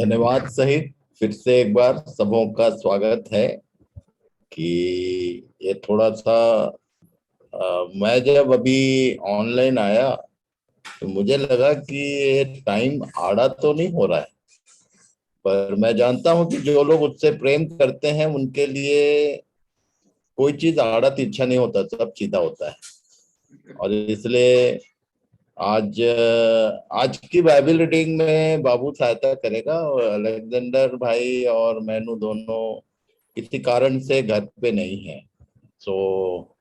धन्यवाद सहित फिर से एक बार सबों का स्वागत है कि ये थोड़ा सा मैं जब अभी ऑनलाइन आया तो मुझे लगा कि ये टाइम आड़ा तो नहीं हो रहा है। पर मैं जानता हूं कि जो लोग उससे प्रेम करते हैं उनके लिए कोई चीज आड़ा तिरछा नहीं होता, सब सीधा होता है। और इसलिए आज की बाइबल रीडिंग में बाबू सहायता करेगा और अलेक्जेंडर भाई और मैनू दोनों किसी कारण से घर पे नहीं है। सो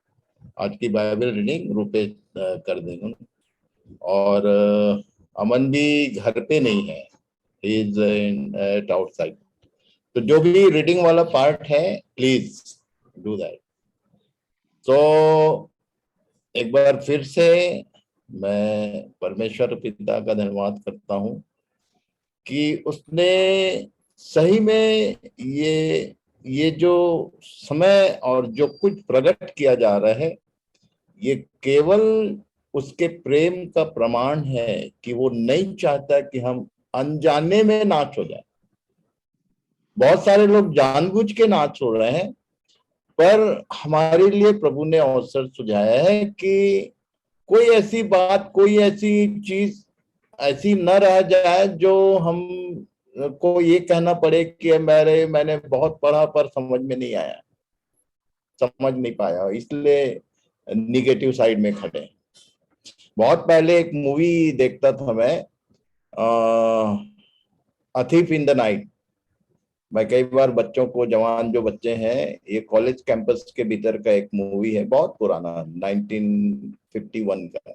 आज की बाइबल रीडिंग रूपे कर देंगे। और अमन भी घर पे नहीं है, he is in at outside. तो जो भी रीडिंग वाला पार्ट है प्लीज डू दैट। सो एक बार फिर से मैं परमेश्वर पिता का धन्यवाद करता हूँ कि उसने सही में ये जो समय और जो कुछ प्रकट किया जा रहा है ये केवल उसके प्रेम का प्रमाण है कि वो नहीं चाहता कि हम अनजाने में नाच हो जाए। बहुत सारे लोग जानबूझ के नाच हो रहे हैं, पर हमारे लिए प्रभु ने अवसर सुझाया है कि कोई ऐसी बात, कोई ऐसी चीज ऐसी न रह जाए जो हम को ये कहना पड़े कि मैंने बहुत पढ़ा पर समझ में नहीं आया, समझ नहीं पाया, इसलिए निगेटिव साइड में खड़े। बहुत पहले एक मूवी देखता था मैं, a thief in the night. मैं कई बार बच्चों को, जवान जो बच्चे हैं, ये कॉलेज कैंपस के भीतर का एक मूवी है, बहुत पुराना 1951 का।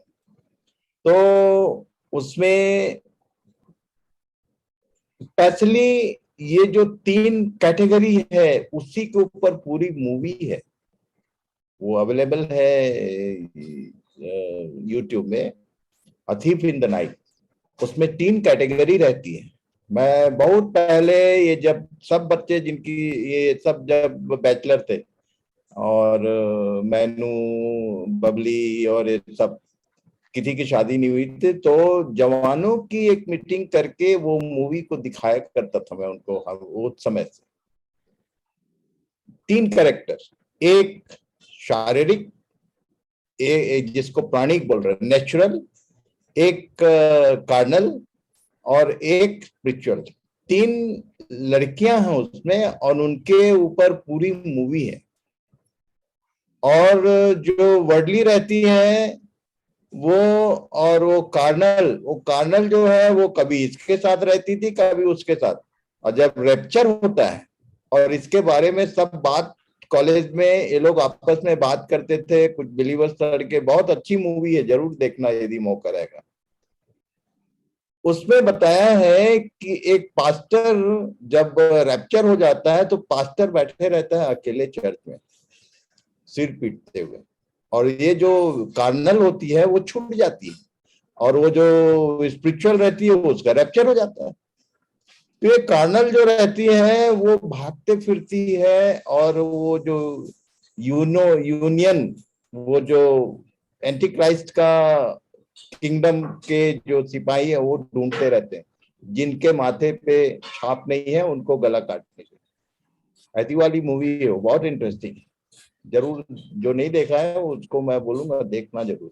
तो उसमें स्पेशली ये जो तीन कैटेगरी है उसी के ऊपर पूरी मूवी है। वो अवेलेबल है यूट्यूब में, a thief in the night. उसमें तीन कैटेगरी रहती है। मैं बहुत पहले, ये जब सब बच्चे जिनकी, ये सब जब बैचलर थे और मैनू, बबली और ये सब, किसी की शादी नहीं हुई थी, तो जवानों की एक मीटिंग करके वो मूवी को दिखाया करता था मैं उनको। उस समय से तीन कैरेक्टर, एक शारीरिक, जिसको प्राणिक बोल रहे हैं, नेचुरल, एक कार्नल और एक स्पिरिचुअल। तीन लड़कियां हैं उसमें और उनके ऊपर पूरी मूवी है। और जो वर्डली रहती हैं वो, और वो कार्नल जो है वो कभी इसके साथ रहती थी कभी उसके साथ। और जब रैप्चर होता है, और इसके बारे में सब बात कॉलेज में ये लोग आपस में बात करते थे, कुछ बिलीवर्स लड़के। बहुत अच्छी मूवी है, जरूर देखना यदि मौका रहेगा। उसमें बताया है कि एक पास्टर जब रैप्चर हो जाता है तो पास्टर बैठे रहता है अकेले चर्च में सिर पीटते हुए, और ये जो कार्नल होती है वो छूट जाती है, और वो जो स्पिरिचुअल रहती है वो उसका रैप्चर हो जाता है। तो ये कार्नल जो रहती है वो भागते फिरती है, और वो जो यूनियन, वो जो एंटी क्राइस्ट का किंगडम के जो सिपाही है वो ढूंढते रहते हैं, जिनके माथे पे छाप नहीं है उनको गला काटने के। ऐसी वाली मूवी है, वो बहुत इंटरेस्टिंग है। जरूर, जो नहीं देखा है उसको मैं बोलूंगा देखना जरूर।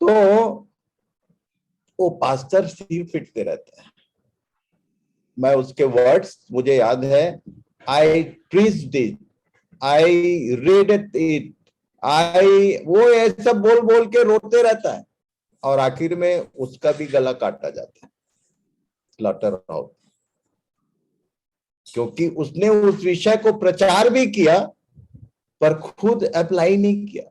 तो वो पास्टर सिर पिटते रहते हैं। मैं उसके वर्ड्स मुझे याद है, I preached it, I read it, I, वो ये सब बोल बोल के रोते रहता है, और आखिर में उसका भी गला काटा जाता है, स्लॉटर आउट, क्योंकि उसने उस विषय को प्रचार भी किया पर खुद अप्लाई नहीं किया।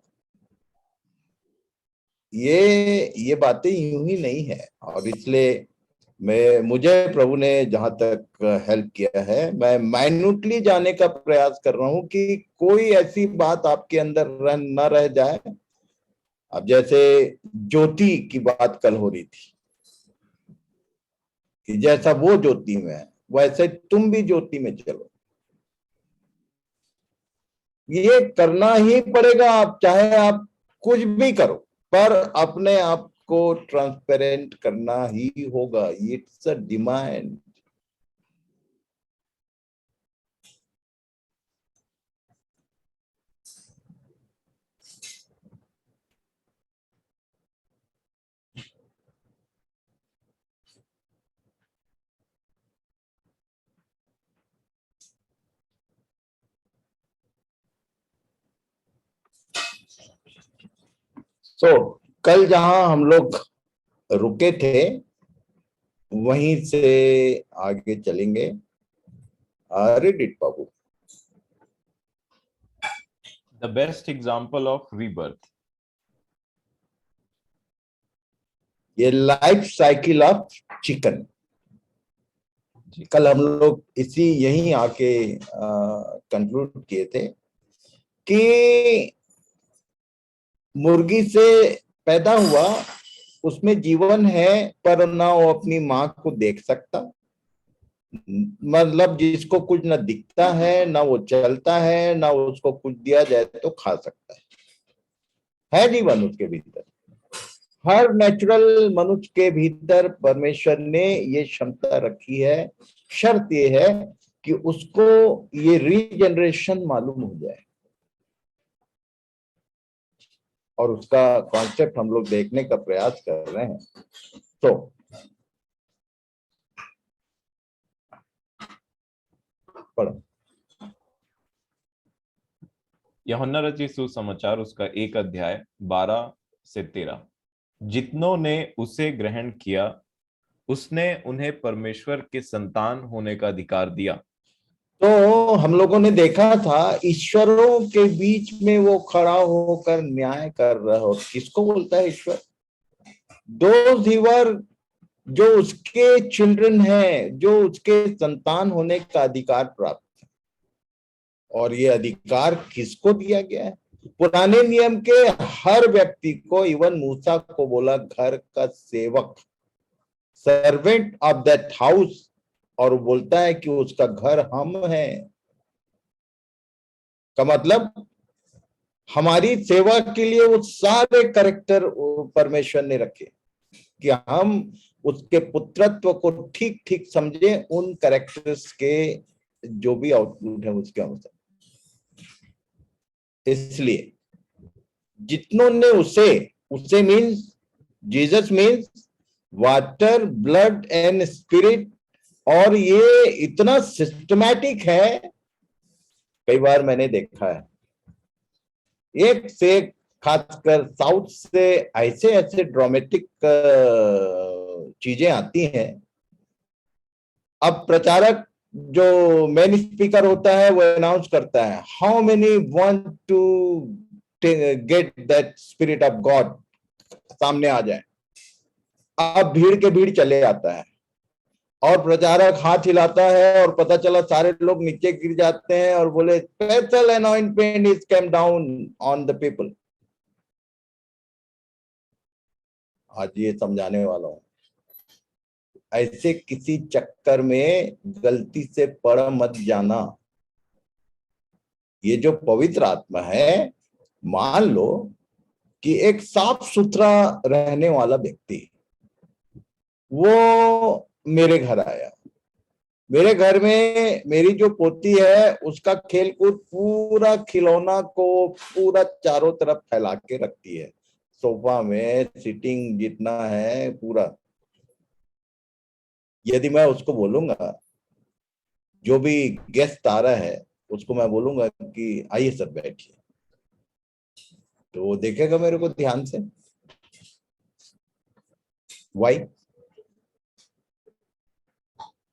ये बातें यूं ही नहीं है। और इसलिए मुझे प्रभु ने जहां तक हेल्प किया है, मैं माइन्यूटली जाने का प्रयास कर रहा हूं कि कोई ऐसी बात आपके अंदर न रह जाए। अब जैसे ज्योति की बात कल हो रही थी, कि जैसा वो ज्योति में है वैसे तुम भी ज्योति में चलो। ये करना ही पड़ेगा, आप चाहे आप कुछ भी करो, पर अपने आप को ट्रांसपेरेंट करना ही होगा। It's a demand. सो कल जहां हम लोग रुके थे वहीं से आगे चलेंगे। read it, Babu. The best example of rebirth. ये लाइफ साइकिल ऑफ चिकन। कल हम लोग इसी यहीं आके कंक्लूड किए थे कि मुर्गी से पैदा हुआ, उसमें जीवन है, पर ना वो अपनी माँ को देख सकता। मतलब जिसको कुछ ना दिखता है, ना वो चलता है, ना उसको कुछ दिया जाए तो खा सकता है जीवन उसके भीतर। हर नेचुरल मनुष्य के भीतर परमेश्वर ने ये क्षमता रखी है। शर्त ये है कि उसको ये रीजनरेशन मालूम हो जाए, और उसका कॉन्सेप्ट हम लोग देखने का प्रयास कर रहे हैं। तो पढ़ो यूहन्ना रचित सुसमाचार उसका 1 अध्याय 12 से 13। जितनों ने उसे ग्रहण किया उसने उन्हें परमेश्वर के संतान होने का अधिकार दिया। तो हम लोगों ने देखा था ईश्वरों के बीच में वो खड़ा होकर न्याय कर रहा हो। किसको बोलता है ईश्वर? दोज ही वर, जो उसके चिल्ड्रन हैं, जो उसके संतान होने का अधिकार प्राप्त है। और ये अधिकार किसको दिया गया है? पुराने नियम के हर व्यक्ति को, इवन मूसा को बोला घर का सेवक, सर्वेंट ऑफ दैट हाउस, और वो बोलता है कि उसका घर हम हैं। का मतलब हमारी सेवा के लिए वो सारे कैरेक्टर परमेश्वर ने रखे कि हम उसके पुत्रत्व को ठीक ठीक समझे, उन कैरेक्टर्स के जो भी आउटपुट है उसके अनुसार। इसलिए जितनों ने उसे means Jesus means water, blood and spirit. और ये इतना सिस्टमैटिक है, कई बार मैंने देखा है एक से, खासकर साउथ से ऐसे ऐसे ड्रामेटिक चीजें आती हैं। अब प्रचारक जो मेन स्पीकर होता है वो अनाउंस करता है, how many want to get that spirit of God, सामने आ जाए। अब भीड़ के भीड़ चले आता है और प्रचारक हाथ हिलाता है और पता चला सारे लोग नीचे गिर जाते हैं और बोले special anointment is come down on the people. आज ये समझाने वाला हूं, ऐसे किसी चक्कर में गलती से पड़ मत जाना। ये जो पवित्र आत्मा है, मान लो कि एक साफ सुथरा रहने वाला व्यक्ति वो मेरे घर आया। मेरे घर में मेरी जो पोती है उसका खेलकूद पूरा खिलौना को पूरा चारों तरफ फैला के रखती है, सोफा में सीटिंग जितना है पूरा। यदि मैं उसको बोलूंगा, जो भी गेस्ट आ रहा है उसको मैं बोलूंगा कि आइए सर बैठिए, तो वो देखेगा मेरे को ध्यान से। वाई?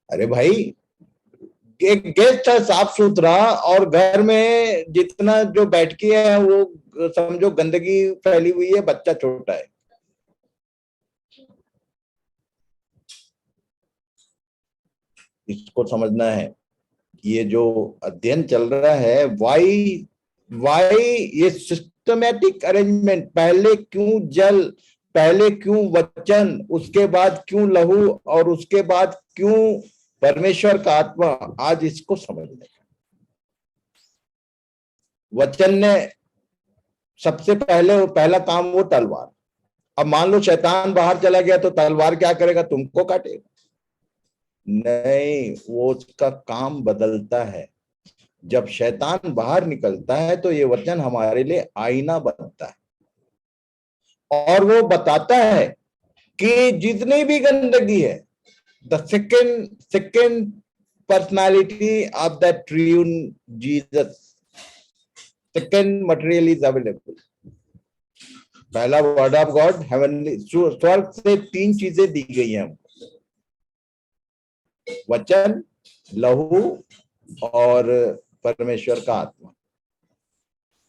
अरे भाई, एक गेस्ट है साफ सुथरा, और घर में जितना जो बैठकी है वो समझो गंदगी फैली हुई है, बच्चा छोटा है। इसको समझना है। ये जो अध्ययन चल रहा है, वाई ये सिस्टमैटिक अरेंजमेंट, पहले क्यों जल, पहले क्यों वचन, उसके बाद क्यों लहू, और उसके बाद क्यों परमेश्वर का आत्मा। आज इसको समझने का, वचन ने सबसे पहला काम वो तलवार। अब मान लो शैतान बाहर चला गया तो तलवार क्या करेगा? तुमको काटेगा? नहीं, वो उसका काम बदलता है। जब शैतान बाहर निकलता है तो ये वचन हमारे लिए आईना बनता है, और वो बताता है कि जितनी भी गंदगी है, the second personality of the triune Jesus, second material is available. पहला वर्ड ऑफ गॉड, हेवनली, स्वर्ग से 3 चीजें दी गई हैं हमको, वचन, लहू और परमेश्वर का आत्मा,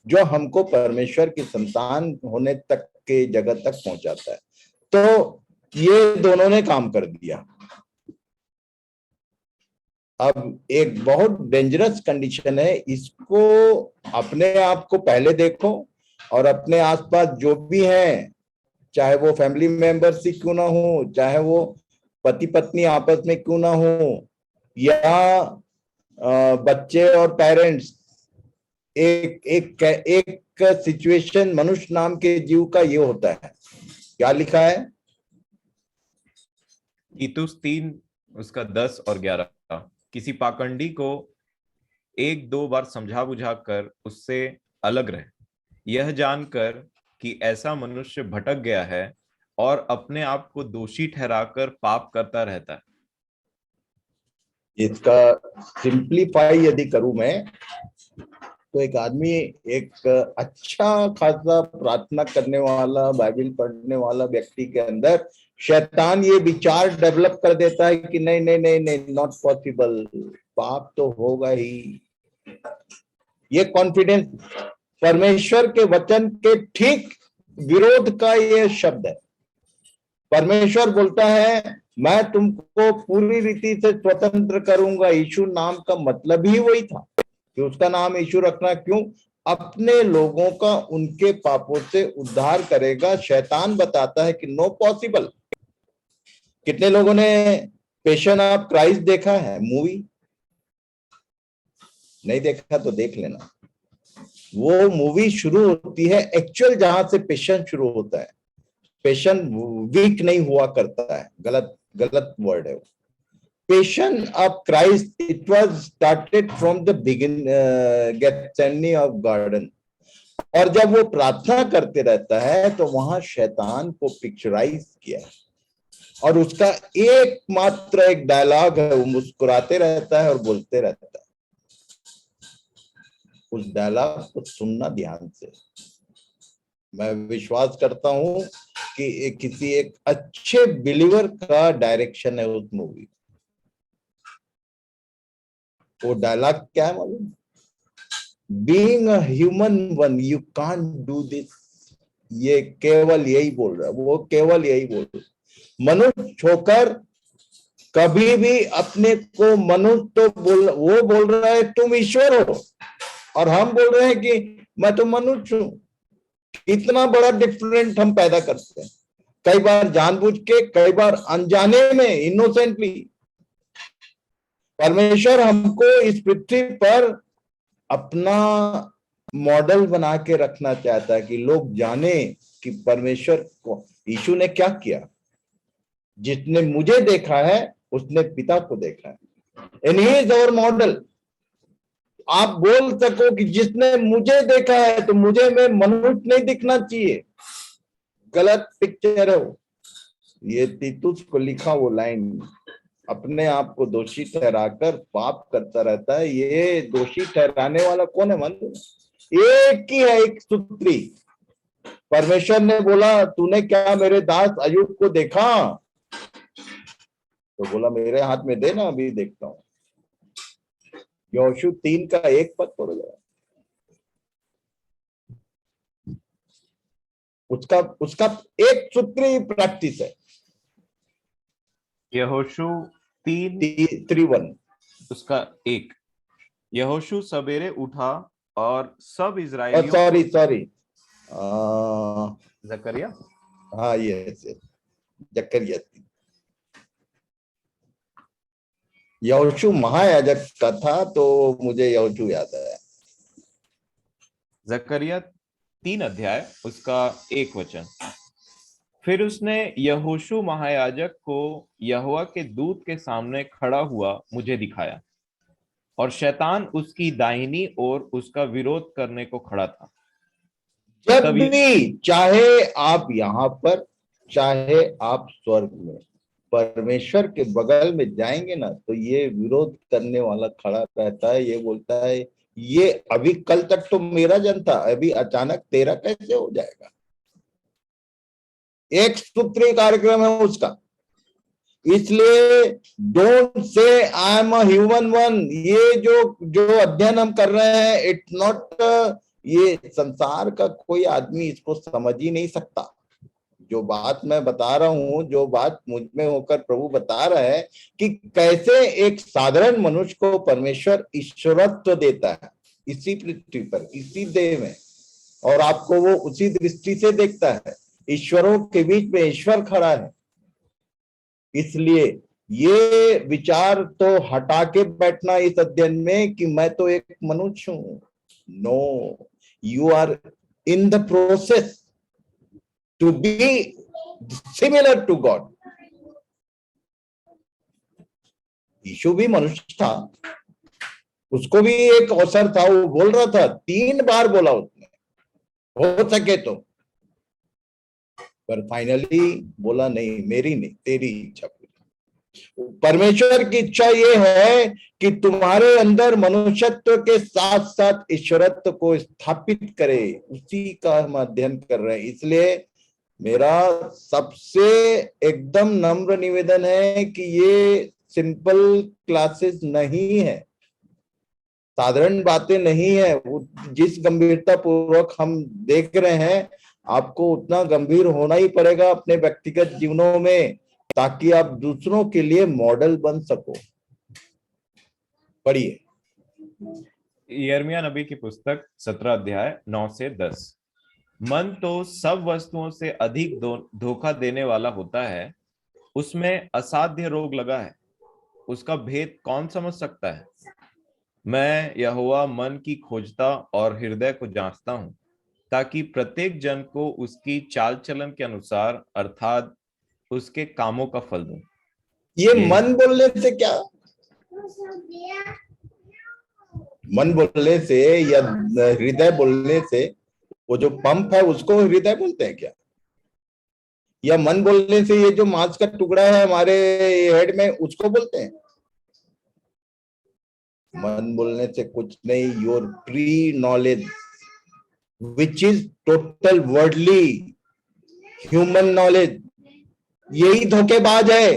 जो हमको परमेश्वर की संतान होने तक के जगत तक पहुंचाता है। तो ये दोनों ने काम कर दिया। अब एक बहुत डेंजरस कंडीशन है, इसको अपने आप को पहले देखो और अपने आसपास जो भी हैं, चाहे वो फैमिली मेंबर्स ही क्यों ना हो, चाहे वो पति पत्नी आपस में क्यों ना हो, या बच्चे और पेरेंट्स, एक एक एक सिचुएशन मनुष्य नाम के जीव का ये होता है। क्या लिखा है? तीतुस 3 उसका 10 और 11, किसी पाखंडी को 1-2 बार समझा बुझा कर उससे अलग रहे, यह जानकर कि ऐसा मनुष्य भटक गया है और अपने आप को दोषी ठहराकर पाप करता रहता है। इसका सिंप्लीफाई यदि करूं मैं, तो एक आदमी, एक अच्छा खासा प्रार्थना करने वाला, बाइबल पढ़ने वाला व्यक्ति के अंदर शैतान ये विचार डेवलप कर देता है कि नहीं नहीं नहीं नहीं, नॉट पॉसिबल, पाप तो होगा ही। ये कॉन्फिडेंस परमेश्वर के वचन के ठीक विरोध का ये शब्द है। परमेश्वर बोलता है मैं तुमको पूरी रीति से स्वतंत्र करूंगा। यीशु नाम का मतलब ही वही था कि उसका नाम यीशु रखना क्यों? अपने लोगों का उनके पापों से उद्धार करेगा। शैतान बताता है कि नो पॉसिबल। कितने लोगों ने पैशन ऑफ क्राइस्ट देखा है मूवी? नहीं देखा तो देख लेना। वो मूवी शुरू होती है एक्चुअल जहां से पैशन शुरू होता है। पैशन वीक नहीं हुआ करता है, गलत गलत वर्ड है वो। Passion of Christ, it was started from the Gethsemane of garden। और जब वो प्रार्थना करते रहता है तो वहां शैतान को पिक्चराइज किया और उसका एकमात्र एक डायलॉग है, वो मुस्कुराते रहता है और बोलते रहता है। उस डायलॉग को सुनना ध्यान से। मैं विश्वास करता हूं कि किसी एक अच्छे बिलीवर का डायरेक्शन है उस मूवी। वो डायलॉग क्या है मालूम? Being a human one you can't do this. ये केवल यही बोल रहा है, वो केवल यही बोल रहा है। मनुष्य होकर कभी भी अपने को मनुष्य तो वो बोल रहा है तुम ईश्वर हो, और हम बोल रहे हैं कि मैं तो मनुष्य हूं। इतना बड़ा डिफरेंट हम पैदा करते हैं, कई बार जानबूझ के, कई बार अनजाने में, इनोसेंटली। परमेश्वर हमको इस पृथ्वी पर अपना मॉडल बना के रखना चाहता है कि लोग जाने कि परमेश्वर को, यीशु ने क्या किया। जिसने मुझे देखा है उसने पिता को देखा है। And he is our model. आप बोल सको कि जिसने मुझे देखा है तो मुझे में मनुष्य नहीं दिखना चाहिए, गलत पिक्चर है वो। ये तीतुस को लिखा वो लाइन, अपने आप को दोषी ठहराकर पाप करता रहता है। ये दोषी ठहराने वाला कौन है मालूम? एक ही है, एक सूत्री। परमेश्वर ने बोला तूने क्या मेरे दास अय्यूब को देखा? तो बोला मेरे हाथ में दे ना, अभी देखता हूं। यहोशू 3 का 1 पद पढ़ गया। उसका उसका एक सूत्री प्रैक्टिस है। यहोशू 3 3:1 उसका 1, यहोशू सवेरे उठा और सब इजरायलियों सॉरी जकरिया, हाँ यस जकरिया। यहोशू महायाजक का था तो मुझे यहोशू याद आया। जकरिया 3 अध्याय उसका 1 वचन। फिर उसने यहोशू महायाजक को यहोवा के दूत के सामने खड़ा हुआ मुझे दिखाया, और शैतान उसकी दाहिनी ओर उसका विरोध करने को खड़ा था। जब तभी भी, चाहे आप यहाँ पर, चाहे आप स्वर्ग में, परमेश्वर के बगल में जाएंगे ना, तो ये विरोध करने वाला खड़ा रहता है। ये बोलता है ये अभी कल तक तो मेरा जन था, अभी अचानक तेरा कैसे हो जाएगा? एक सूत्रीय कार्यक्रम है उसका। इसलिए don't say I am a human one, ये जो जो अध्ययन हम कर रहे हैं, इट्स नॉट, ये संसार का कोई आदमी इसको समझ ही नहीं सकता। जो बात मैं बता रहा हूं, जो बात मुझ में होकर प्रभु बता रहा है कि कैसे एक साधारण मनुष्य को परमेश्वर ईश्वरत्व देता है इसी पृथ्वी पर, इसी देह में, और आपको वो उसी दृष्टि से देखता है। ईश्वरों के बीच में ईश्वर खड़ा है। इसलिए ये विचार तो हटा के बैठना इस अध्ययन में कि मैं तो एक मनुष्य हूं। No, you are in the process to be similar to God. Yeshu भी मनुष्य था, उसको भी एक अवसर था, वो बोल रहा था, 3 बार बोला उसने, हो सके तो, पर फाइनली बोला नहीं, मेरी नहीं तेरी इच्छा पूरी। परमेश्वर की इच्छा ये है कि तुम्हारे अंदर मनुष्यत्व के साथ साथ ईश्वरत्व को स्थापित करे। उसी का हम अध्ययन कर रहे हैं। इसलिए मेरा सबसे एकदम नम्र निवेदन है कि ये सिंपल क्लासेस नहीं है, साधारण बातें नहीं है। जिस गंभीरता पूर्वक हम देख रहे हैं, आपको उतना गंभीर होना ही पड़ेगा अपने व्यक्तिगत जीवनों में, ताकि आप दूसरों के लिए मॉडल बन सको। पढ़िए यिर्मयाह नबी की पुस्तक 17 अध्याय 9 से 10। मन तो सब वस्तुओं से अधिक धोखा देने वाला होता है, उसमें असाध्य रोग लगा है, उसका भेद कौन समझ सकता है। मैं यहोवा मन की खोजता और हृदय को जांचता हूं, ताकि प्रत्येक जन को उसकी चाल चलन के अनुसार अर्थात उसके कामों का फल दूं। ये मन बोलने से क्या, मन बोलने से या हृदय बोलने से, वो जो पंप है उसको हृदय बोलते हैं क्या? या मन बोलने से ये जो मांस का टुकड़ा है हमारे हेड में, उसको बोलते हैं? मन बोलने से कुछ नहीं, your pre knowledge which is total worldly human knowledge, यही धोखेबाज है।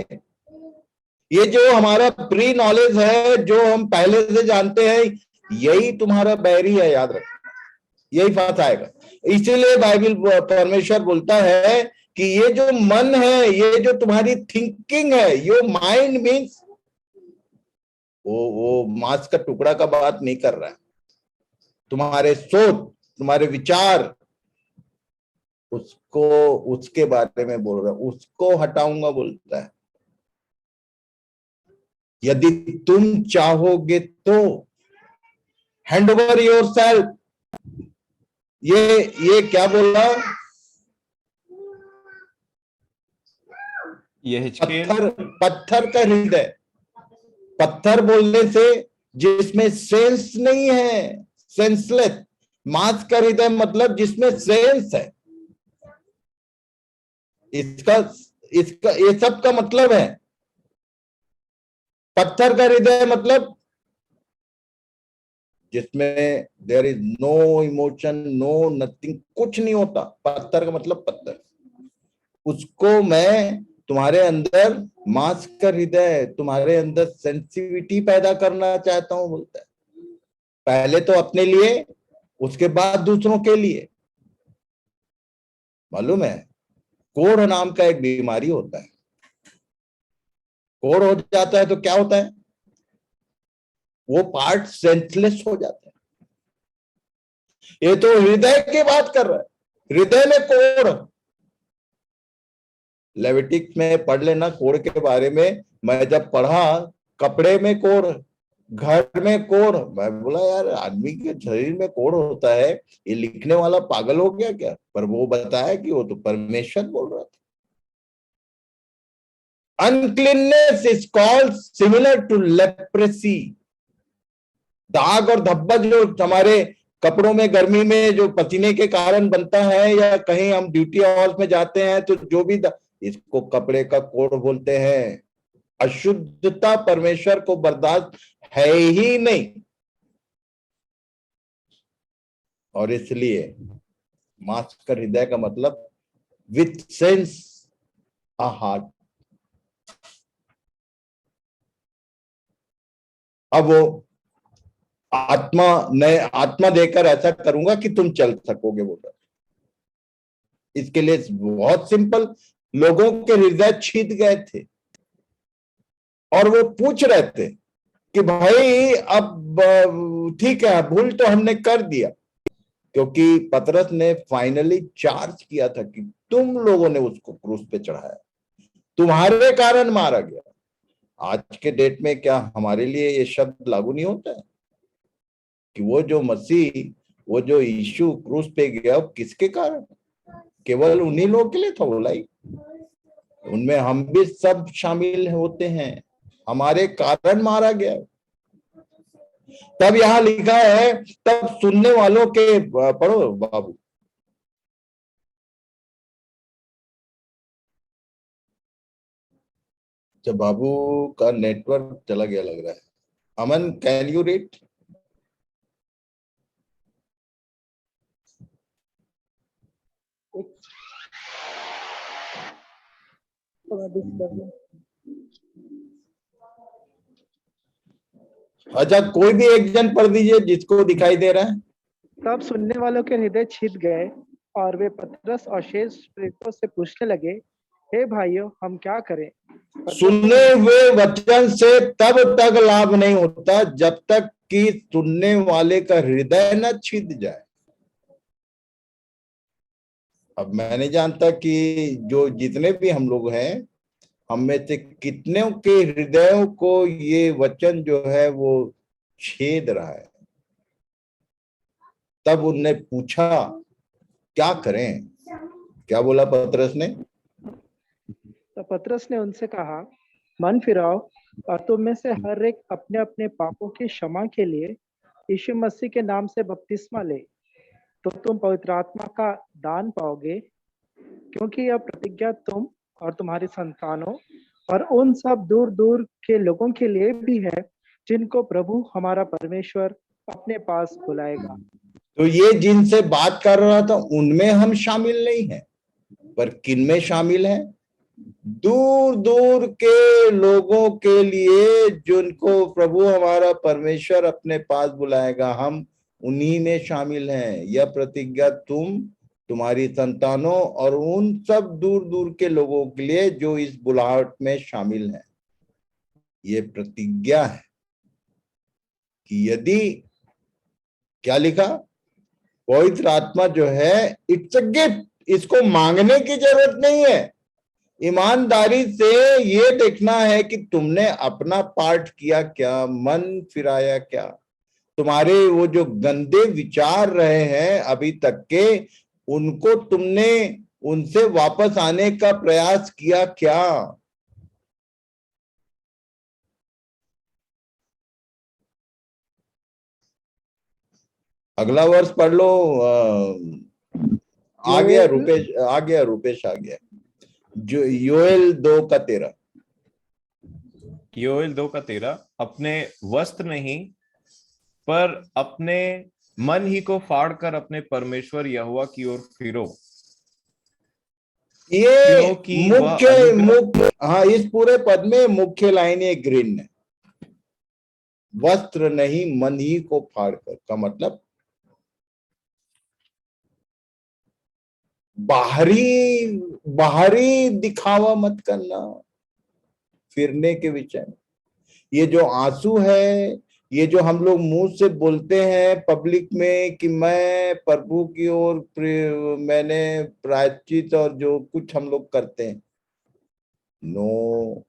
ये जो हमारा प्री नॉलेज है, जो हम पहले से जानते हैं, यही तुम्हारा बैरी है, याद रखो, यही फंसाएगा। इसीलिए बाइबल, परमेश्वर बोलता है कि ये जो मन है, ये जो तुम्हारी थिंकिंग है, यो माइंड मीन्स वो मांस का टुकड़ा का बात नहीं कर रहा है, तुम्हारे सोच, तुम्हारे विचार, उसको, उसके बारे में बोल रहा है, उसको हटाऊंगा बोलता है। यदि तुम चाहोगे तो हैंड ओवर योर सेल्फ। ये क्या बोल रहा? पत्थर का हृदय, पत्थर बोलने से जिसमें सेंस नहीं है, सेंसलेस। मांस का हृदय मतलब जिसमें सेंस है। इसका इसका ये सब का मतलब है। पत्थर का हृदय मतलब जिसमें there is no emotion, no nothing, कुछ नहीं होता। पत्थर का मतलब पत्थर। उसको मैं तुम्हारे अंदर, मांस का हृदय, तुम्हारे अंदर सेंसिटिविटी पैदा करना चाहता हूं बोलता है। पहले तो अपने लिए, उसके बाद दूसरों के लिए। मालूम है, कोढ़ नाम का एक बीमारी होता है। कोढ़ हो जाता है तो क्या होता है? वो पार्ट सेंसलेस हो जाता है। ये तो हृदय की बात कर रहा है, हृदय में कोढ़। लेविटिक्स में पढ़ लेना कोढ़ के बारे में। मैं जब पढ़ा, कपड़े में कोढ़, घर में कोढ़, मैं बोला यार आदमी के शरीर में कोढ़ होता है, ये लिखने वाला पागल हो गया क्या? पर वो बताया कि वो तो परमेश्वर बोल रहा था। Uncleanness is called similar to leprosy. दाग और धब्बा जो हमारे कपड़ों में गर्मी में जो पसीने के कारण बनता है, या कहीं हम ड्यूटी आवर्स में जाते हैं तो जो भी इसको कपड़े का कोढ़ बोलते हैं। अशुद्धता परमेश्वर को बर्दाश्त है ही नहीं, और इसलिए मांस का हृदय का मतलब with sense a heart. अब वो आत्मा देकर ऐसा करूंगा कि तुम चल सकोगे, बोल रहा। इसके लिए बहुत सिंपल, लोगों के हृदय छिद गए थे और वो पूछ रहे थे कि भाई अब ठीक है, भूल तो हमने कर दिया, क्योंकि पतरस ने फाइनली चार्ज किया था कि तुम लोगों ने उसको क्रूस पे चढ़ाया, तुम्हारे कारण मारा गया। आज के डेट में क्या हमारे लिए ये शब्द लागू नहीं होता है कि वो जो मसीह, वो जो यीशु क्रूस पे गया, किसके कारण? केवल उन्हीं लोगों के लिए था वो लाई, उनमें हम भी सब शामिल होते हैं, हमारे कारण मारा गया। तब यहां लिखा है, तब सुनने वालों के, पढ़ो बाबू। जब बाबू का नेटवर्क चला गया लग रहा है। अमन, कैन यू रीड? अच्छा, कोई भी एक जन पढ़ दीजिए जिसको दिखाई दे रहा है। तब सुनने वालों के हृदय छिद गए और वे पतरस और शेष प्रेरितों से पूछने लगे, हे भाइयों, हम क्या करें? सुने हुए वचन से तब तक लाभ नहीं होता जब तक कि सुनने वाले का हृदय न छिद जाए। अब मैं नहीं जानता कि जो जितने भी हम लोग हैं, हम में से कितने के हृदयों को ये वचन जो है वो छेद रहा है। तब उनने पूछा, क्या करें? क्या बोला पतरस ने? तो पतरस ने उनसे कहा, मन फिराओ और तुम में से हर एक अपने अपने पापों की क्षमा के लिए यीशु मसीह के नाम से बपतिस्मा ले, तो तुम पवित्र आत्मा का दान पाओगे, क्योंकि यह प्रतिज्ञा तुम और तुम्हारी संतानों और उन सब दूर दूर के लोगों के लिए भी है जिनको प्रभु हमारा परमेश्वर अपने पास बुलाएगा। तो ये जिनसे बात कर रहा था उनमें हम शामिल नहीं हैं, पर किन में शामिल हैं? दूर दूर के लोगों के लिए जिनको प्रभु हमारा परमेश्वर अपने पास बुलाएगा, हम उन्हीं में शामिल हैं। यह प्रतिज्ञा तुम, तुम्हारी संतानों और उन सब दूर दूर के लोगों के लिए जो इस बुलाहट में शामिल हैं। ये प्रतिज्ञा है कि यदि, क्या लिखा, पवित्र आत्मा जो है इट्स अ गिफ्ट, इसको मांगने की जरूरत नहीं है। ईमानदारी से ये देखना है कि तुमने अपना पार्ट किया क्या, मन फिराया क्या, तुम्हारे वो जो गंदे विचार रहे हैं अभी तक के, उनको तुमने उनसे वापस आने का प्रयास किया क्या? अगला वर्ष पढ़ लो। आ गया रुपेश, आ गया। जो योएल 2:13। योएल 2:13, अपने वस्त्र नहीं पर अपने मन ही को फाड़ कर अपने परमेश्वर यहोवा की ओर फिरो। ये मुख्य, हाँ, इस पूरे पद में मुख्य लाइन ये ग्रीन है, वस्त्र नहीं मन ही को फाड़ कर, का मतलब बाहरी दिखावा मत करना फिरने के विषय में। ये जो आंसू है, ये जो हम लोग मुंह से बोलते हैं पब्लिक में कि मैं प्रभु की ओर मैंने प्रायश्चित और जो कुछ हम लोग करते हैं, नो,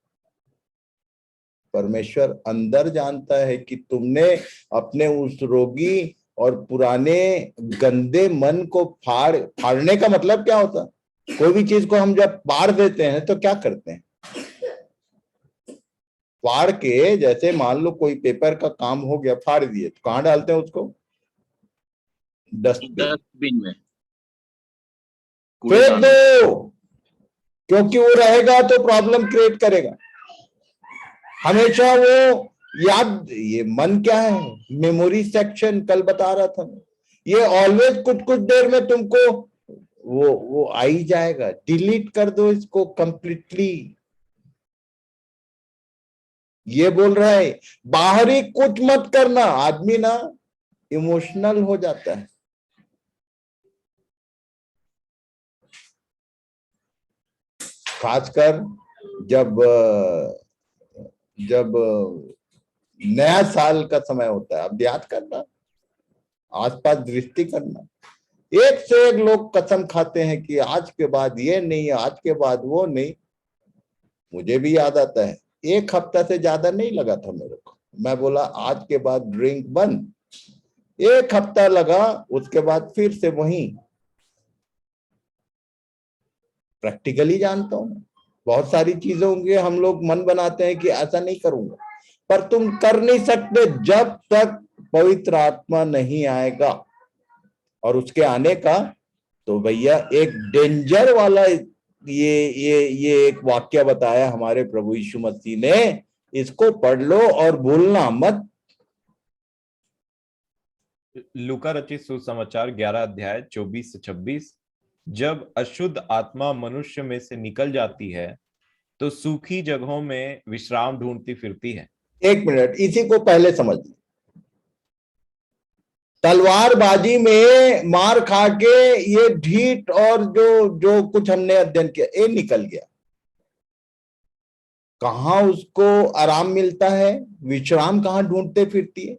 परमेश्वर अंदर जानता है कि तुमने अपने उस रोगी और पुराने गंदे मन को फाड़ने का मतलब क्या होता? कोई भी चीज को हम जब फाड़ देते हैं तो क्या करते हैं? फाड़ के, जैसे मान लो कोई पेपर का काम हो गया, फाड़ दिए, तो कहाँ डालते हैं उसको? डस्टबिन में फेंक दो, क्योंकि वो रहेगा तो प्रॉब्लम क्रिएट करेगा। हमेशा वो याद, ये मन क्या है, मेमोरी सेक्शन, कल बता रहा था, ये ऑलवेज कुछ कुछ देर में तुमको वो आ ही जाएगा। डिलीट कर दो इसको कंप्लीटली। ये बोल रहा है बाहरी कुछ मत करना। आदमी ना इमोशनल हो जाता है। खासकर जब जब नया साल का समय होता है, अब याद करना, आसपास दृष्टि करना। एक से एक लोग कसम खाते हैं कि आज के बाद ये नहीं, आज के बाद वो नहीं। मुझे भी याद आता है, एक हफ्ता से ज्यादा नहीं लगा था मेरे को। मैं बोला आज के बाद ड्रिंक बंद। एक हफ्ता लगा, उसके बाद फिर से वही। प्रैक्टिकली जानता हूं। बहुत सारी चीजों के हम लोग मन बनाते हैं कि ऐसा नहीं करूंगा, पर तुम कर नहीं सकते जब तक पवित्र आत्मा नहीं आएगा। और उसके आने का तो भैया एक डेंजर वाला ये एक वाक्य बताया हमारे प्रभु यीशु मसीह ने। इसको पढ़ लो और भूलना मत। लूका रचित सुसमाचार 11 अध्याय 24 से 26। जब अशुद्ध आत्मा मनुष्य में से निकल जाती है तो सूखी जगहों में विश्राम ढूंढती फिरती है। एक मिनट, इसी को पहले समझ। तलवारबाजी में मार खा के ये ढीठ और जो जो कुछ हमने अध्ययन किया, ये निकल गया। कहां उसको आराम मिलता है, विश्राम कहां ढूंढते फिरती है?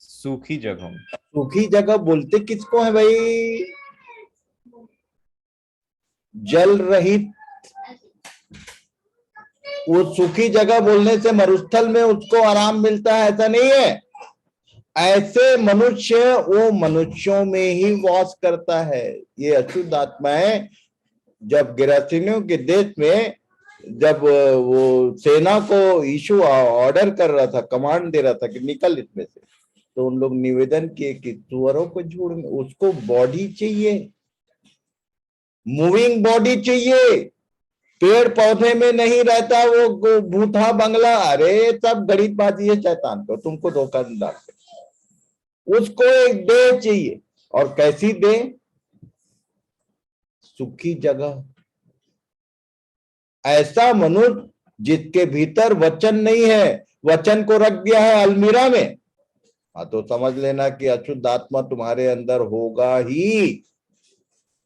सूखी जगहों। सूखी जगह बोलते किसको है भाई? जल रहित। वो सूखी जगह बोलने से मरुस्थल में उसको आराम मिलता है, ऐसा नहीं है। ऐसे मनुष्य वो मनुष्यों में ही वास करता है। ये अशुद्ध आत्माएं जब गिरासिनियों के देश में, जब वो सेना को यीशु ऑर्डर कर रहा था, कमांड दे रहा था कि निकल इसमें से, तो उन लोग निवेदन किए कि सुअरों को झुंड में, उसको बॉडी चाहिए, मूविंग बॉडी चाहिए। पेड़ पौधे में नहीं रहता वो भूथा बंगला। अरे सब गणितबाजी है शैतान को, तुमको धोखा डालते। उसको एक देह चाहिए। और कैसी देह? सूखी जगह। ऐसा मनुष्य जिसके भीतर वचन नहीं है, वचन को रख दिया है अलमीरा में, हाँ तो समझ लेना कि अशुद्ध आत्मा तुम्हारे अंदर होगा ही।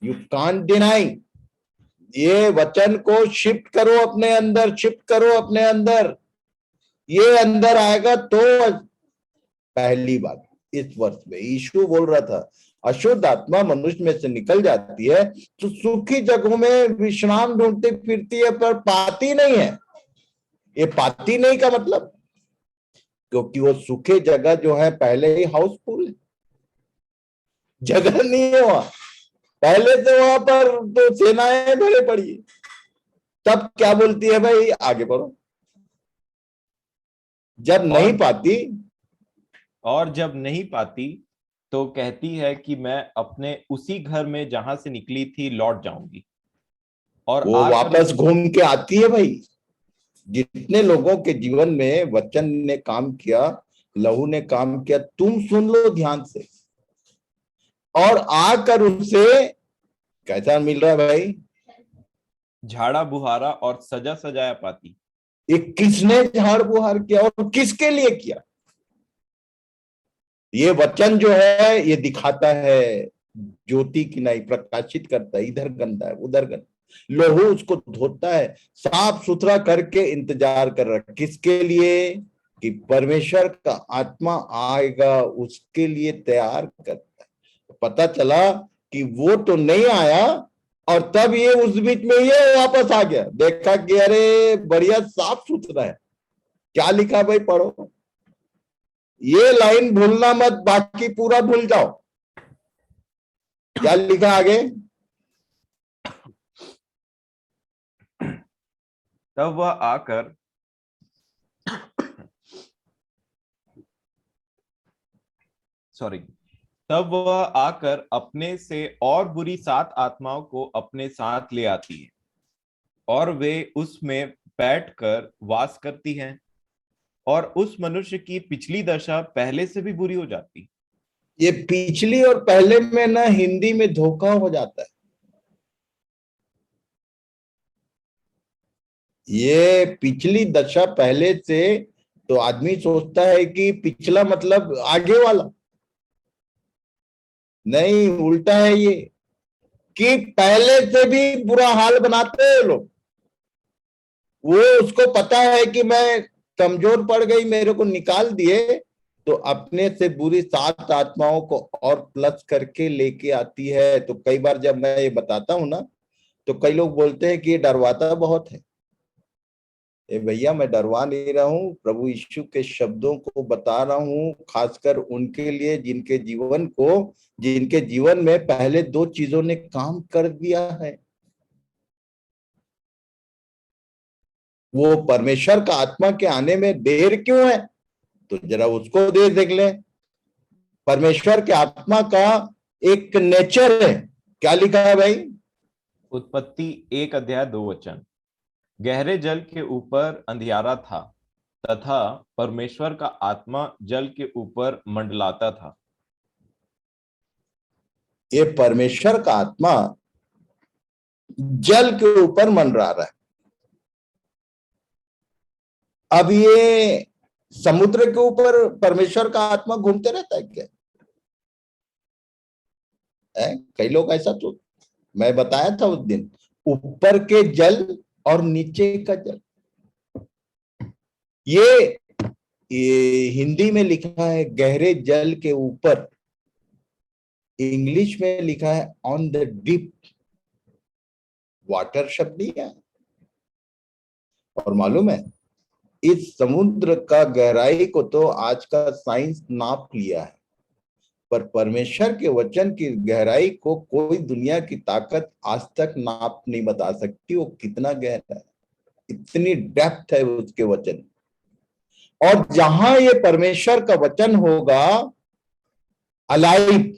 You can't deny. ये वचन को शिफ्ट करो अपने अंदर, शिफ्ट करो अपने अंदर। ये अंदर आएगा तो पहली बात इस वर्ष में यीशु बोल रहा था अशुद्ध आत्मा मनुष्य में से निकल जाती है तो सूखी जगहों में विश्राम ढूंढती फिरती है, पर पाती नहीं है। ये पाती नहीं का मतलब, क्योंकि वो सूखे जगह जो है पहले ही हाउसफुल है, जगह नहीं है वहां पहले से। वहां पर तो सेनाएं भरे पड़ी है। तब क्या बोलती है भाई, आगे बढ़ो। जब नहीं पाती, और जब नहीं पाती तो कहती है कि मैं अपने उसी घर में जहां से निकली थी लौट जाऊंगी। और वो वापस घूम के आती है भाई। जितने लोगों के जीवन में वचन ने काम किया, लहू ने काम किया, तुम सुन लो ध्यान से। और आकर उसे कैसा मिल रहा है भाई? झाड़ा बुहारा और सजा सजाया पाती। ये किसने झाड़ बुहार किया और किसके लिए किया? ये वचन जो है ये दिखाता है ज्योति की नहीं, प्रकाशित करता है। इधर गंदा है, उधर गंदा। लोहू उसको धोता है, साफ सुथरा करके इंतजार कर रहा है। किसके लिए? कि परमेश्वर का आत्मा आएगा, उसके लिए तैयार करता है। पता चला कि वो तो नहीं आया, और तब ये उस बीच में ये वापस आ गया। देखा कि अरे बढ़िया साफ सुथरा है। क्या लिखा भाई, पढ़ो। ये लाइन भूलना मत, बाकी पूरा भूल जाओ। क्या लिखा आगे? तब वह आकर तब वह आकर अपने से और बुरी 7 आत्माओं को अपने साथ ले आती है और वे उसमें बैठकर वास करती हैं, और उस मनुष्य की पिछली दशा पहले से भी बुरी हो जाती। ये पिछली और पहले में ना हिंदी में धोखा हो जाता है। ये पिछली दशा पहले से, तो आदमी सोचता है कि पिछला मतलब आगे वाला, नहीं, उल्टा है ये, कि पहले से भी बुरा हाल बनाते हैं लोग। वो उसको पता है कि मैं कमजोर पड़ गई, मेरे को निकाल दिए, तो अपने से बुरी 7 आत्माओं को और प्लस करके लेके आती है। तो कई बार जब मैं ये बताता हूं ना, तो कई लोग बोलते हैं कि ये डरवाता बहुत है। ए भैया, मैं डरवा नहीं रहा हूँ, प्रभु यीशु के शब्दों को बता रहा हूँ, खासकर उनके लिए जिनके जीवन में पहले 2 चीजों ने काम कर दिया है। वो परमेश्वर का आत्मा के आने में देर क्यों है? तो जरा उसको देख लें। परमेश्वर के आत्मा का एक नेचर है, क्या लिखा है भाई? उत्पत्ति 1 अध्याय 2 वचन। गहरे जल के ऊपर अंधियारा था तथा परमेश्वर का आत्मा जल के ऊपर मंडलाता था। ये परमेश्वर का आत्मा जल के ऊपर मंडरा रहा है। अब ये समुद्र के ऊपर परमेश्वर का आत्मा घूमते रहता है क्या? कई लोग ऐसा, तो मैं बताया था उस दिन, ऊपर के जल और नीचे का जल। ये हिंदी में लिखा है गहरे जल के ऊपर, इंग्लिश में लिखा है ऑन द डीप वाटर शब्द दिया। और मालूम है, इस समुद्र का गहराई को तो आज का साइंस नाप लिया है, पर परमेश्वर के वचन की गहराई को कोई दुनिया की ताकत आज तक नाप नहीं बता सकती, वो कितना गहरा है, इतनी डेप्थ है उसके वचन। और जहां ये परमेश्वर का वचन होगा अलाइव,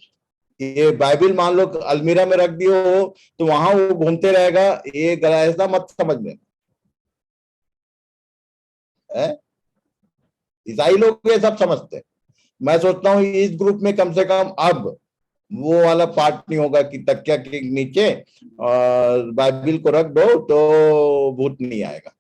ये बाइबल मान लो अलमीरा में रख दियो हो, तो वहां वो घूमते रहेगा, ये ऐसा मत समझ में। ईसाई लोग ये सब समझते हैं। मैं सोचता हूँ इस ग्रुप में कम से कम अब वो वाला पार्ट नहीं होगा कि तकिया के नीचे बाइबल को रख दो तो भूत नहीं आएगा।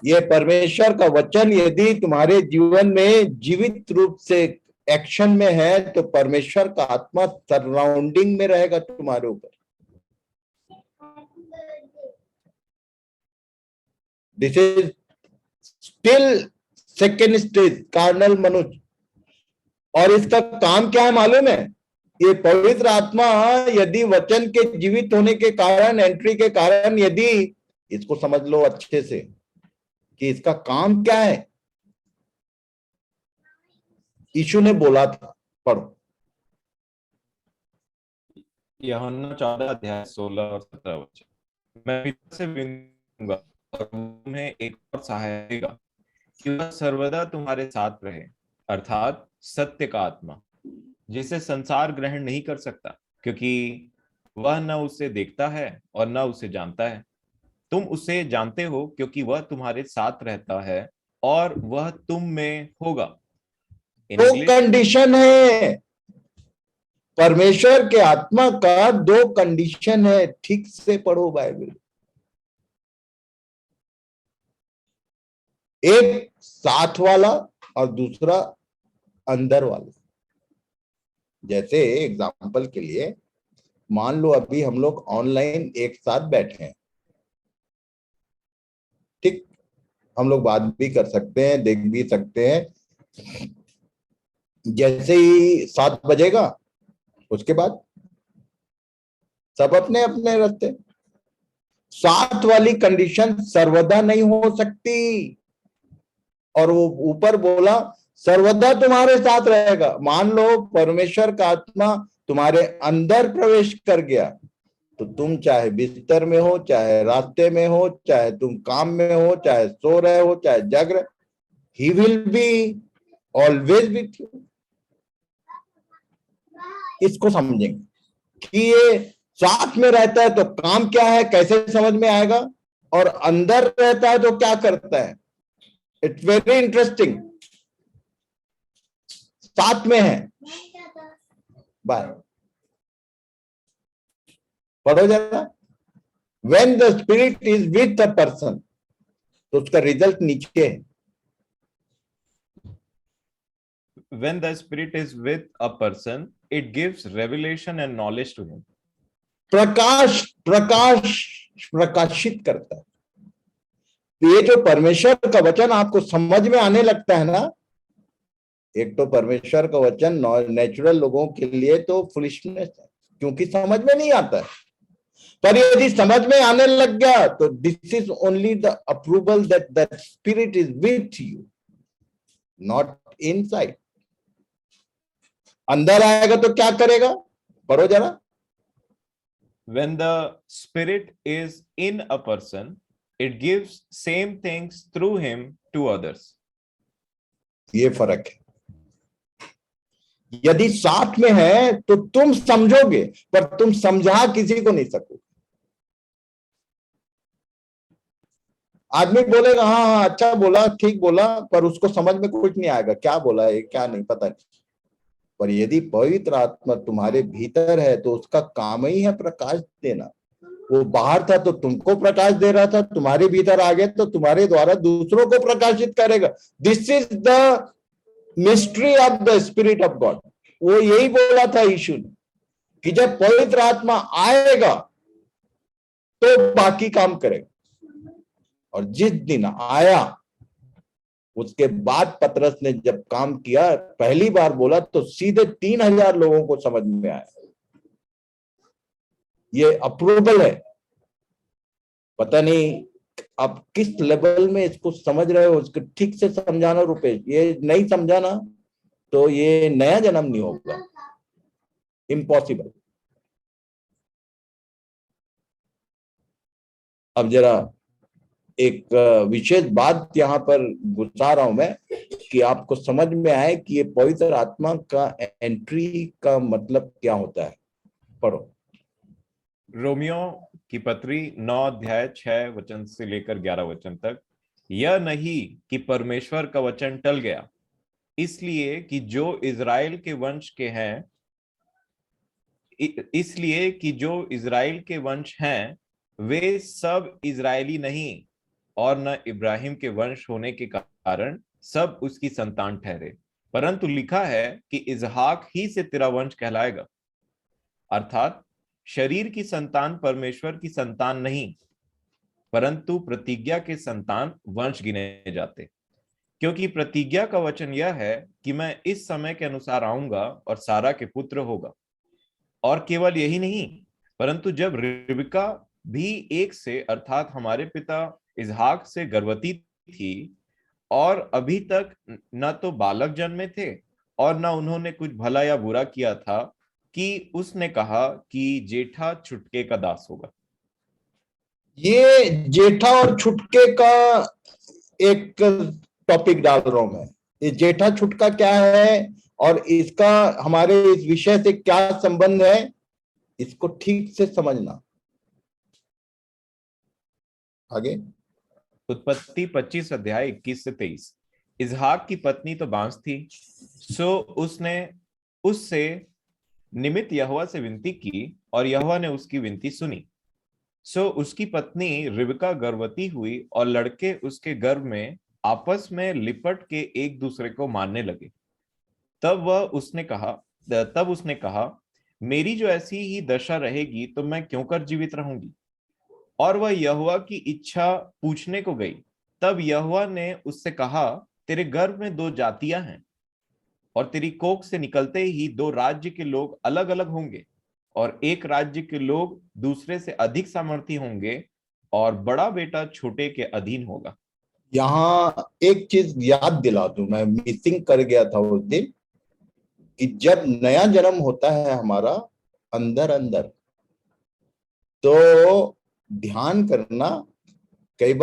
ये परमेश्वर का वचन यदि तुम्हारे जीवन में जीवित रूप से एक्शन में है, तो परमेश्वर का आत्मा सराउंडिंग में रहेगा तुम्हारे ऊपर। This is still second stage, carnal मनुष्य। और इसका काम क्या है मालूम है? ये पवित्र आत्मा यदि वचन के जीवित होने के कारण, एंट्री के कारण, यदि इसको समझ लो अच्छे से कि इसका काम क्या है। यीशु ने बोला था, पढ़ो यूहन्ना 14 अध्याय 16 और 17 वचन। मैं पिता से विनती करूंगा और तुम्हें एक और सहायक देगा कि वह सर्वदा तुम्हारे साथ रहे, अर्थात सत्य का आत्मा, जिसे संसार ग्रहण नहीं कर सकता, क्योंकि वह न उसे देखता है और न उसे जानता है। तुम उसे जानते हो क्योंकि वह तुम्हारे साथ रहता है और वह तुम में होगा। दो कंडीशन है परमेश्वर के आत्मा का, 2 कंडीशन है। ठीक से पढ़ो बाइबल। एक साथ वाला और दूसरा अंदर वाला। जैसे एग्जांपल के लिए मान लो अभी हम लोग ऑनलाइन एक साथ बैठे हैं, ठीक, हम लोग बात भी कर सकते हैं, देख भी सकते हैं। जैसे ही 7 बजेगा उसके बाद सब अपने अपने रास्ते। साथ वाली कंडीशन सर्वदा नहीं हो सकती। और वो ऊपर बोला सर्वदा तुम्हारे साथ रहेगा। मान लो परमेश्वर का आत्मा तुम्हारे अंदर प्रवेश कर गया, तो तुम चाहे बिस्तर में हो, चाहे रास्ते में हो, चाहे तुम काम में हो, चाहे सो रहे हो, चाहे जग रहे, he will be always with you. इसको समझेंगे कि ये साथ में रहता है तो काम क्या है, कैसे समझ में आएगा, और अंदर रहता है तो क्या करता है। It's very interesting. साथ में है। बाय, पढ़ो जरा। When the spirit is with the person, तो उसका रिजल्ट नीचे है। When the spirit is with a person, it gives revelation and knowledge to him. Prakash Prakash प्रकाशित करता है। तो ये जो परमेश्वर का वचन आपको समझ में आने लगता है ना, एक तो परमेश्वर का वचन नेचुरल लोगों के लिए तो फुलिशनेस है, क्योंकि समझ में नहीं आता है। पर यदि समझ में आने लग गया तो this is only the approval that the spirit is with you, not inside. अंदर आएगा तो क्या करेगा, पढ़ो जरा। When the spirit is in a person, it gives same things through him to others. ये फर्क है। यदि साथ में है तो तुम समझोगे, पर तुम समझा किसी को नहीं सकोगे। आदमी बोलेगा हाँ हाँ अच्छा बोला, ठीक बोला, पर उसको समझ में कुछ नहीं आएगा, क्या बोला है क्या नहीं पता नहीं। पर यदि पवित्र आत्मा तुम्हारे भीतर है तो उसका काम ही है प्रकाश देना। वो बाहर था तो तुमको प्रकाश दे रहा था, तुम्हारे भीतर आ गया तो तुम्हारे द्वारा दूसरों को प्रकाशित करेगा। This is the mystery of the spirit of God. वो यही बोला था यीशु ने कि जब पवित्र आत्मा आएगा तो बाकी काम करेगा। और जिस दिन आया उसके बाद पतरस ने जब काम किया, पहली बार बोला तो सीधे 3000 लोगों को समझ में आया। ये अप्रूवल है। पता नहीं आप किस लेवल में इसको समझ रहे हो, इसको ठीक से समझाना रुपेश। ये नहीं समझाना तो ये नया जन्म नहीं होगा, इम्पॉसिबल। अब जरा एक विशेष बात यहां पर घुसा रहा हूं मैं कि आपको समझ में आए कि ये पवित्र आत्मा का एंट्री का मतलब क्या होता है। पढ़ो। रोमियो की पत्री 9 अध्याय 6 वचन से लेकर 11 वचन तक। यह नहीं कि परमेश्वर का वचन टल गया, इसलिए कि जो इजराइल के वंश के हैं, इसलिए कि जो इजराइल के वंश हैं वे सब इजरायली नहीं, और न इब्राहिम के वंश होने के कारण सब उसकी संतान ठहरे, परंतु लिखा है कि इजहाक ही से तेरा वंश कहलाएगा। अर्थात शरीर की संतान परमेश्वर की संतान नहीं, परंतु प्रतिज्ञा के संतान वंश गिने जाते। क्योंकि प्रतिज्ञा का वचन यह है कि मैं इस समय के अनुसार आऊंगा और सारा के पुत्र होगा। और केवल यही नहीं, परंतु जब रिबका भी एक से अर्थात हमारे पिता इसहाक से गर्भवती थी और अभी तक न तो बालक जन्मे थे और न उन्होंने कुछ भला या बुरा किया था, कि उसने कहा कि जेठा छुटके का दास होगा। ये जेठा और छुटके का एक टॉपिक डाल रहा हूं मैं। ये जेठा छुटका क्या है और इसका हमारे इस विषय से क्या संबंध है, इसको ठीक से समझना। आगे उत्पत्ति 25 अध्याय 21 से 23। इसहाक की पत्नी तो बांस थी, सो उसने उससे निमित्त यहोवा से विनती की और यहोवा ने उसकी विनती सुनी। सो उसकी पत्नी रिबका गर्भवती हुई और लड़के उसके गर्भ में आपस में लिपट के एक दूसरे को मारने लगे। तब उसने कहा मेरी जो ऐसी ही दशा रहेगी तो मैं क्यों कर जीवित रहूंगी। और वह यहोवा की इच्छा पूछने को गई। तब यहोवा ने उससे कहा तेरे गर्भ में 2 जातियां हैं और तेरी कोख से निकलते ही 2 राज्य के लोग अलग अलग होंगे और एक राज्य के लोग दूसरे से अधिक सामर्थी होंगे और बड़ा बेटा छोटे के अधीन होगा। यहाँ एक चीज याद दिला दूं, मैं मिसिंग कर गया था उस दिन, कि जब नया जन्म होता है हमारा अंदर अंदर, तो ध्यान करना, कई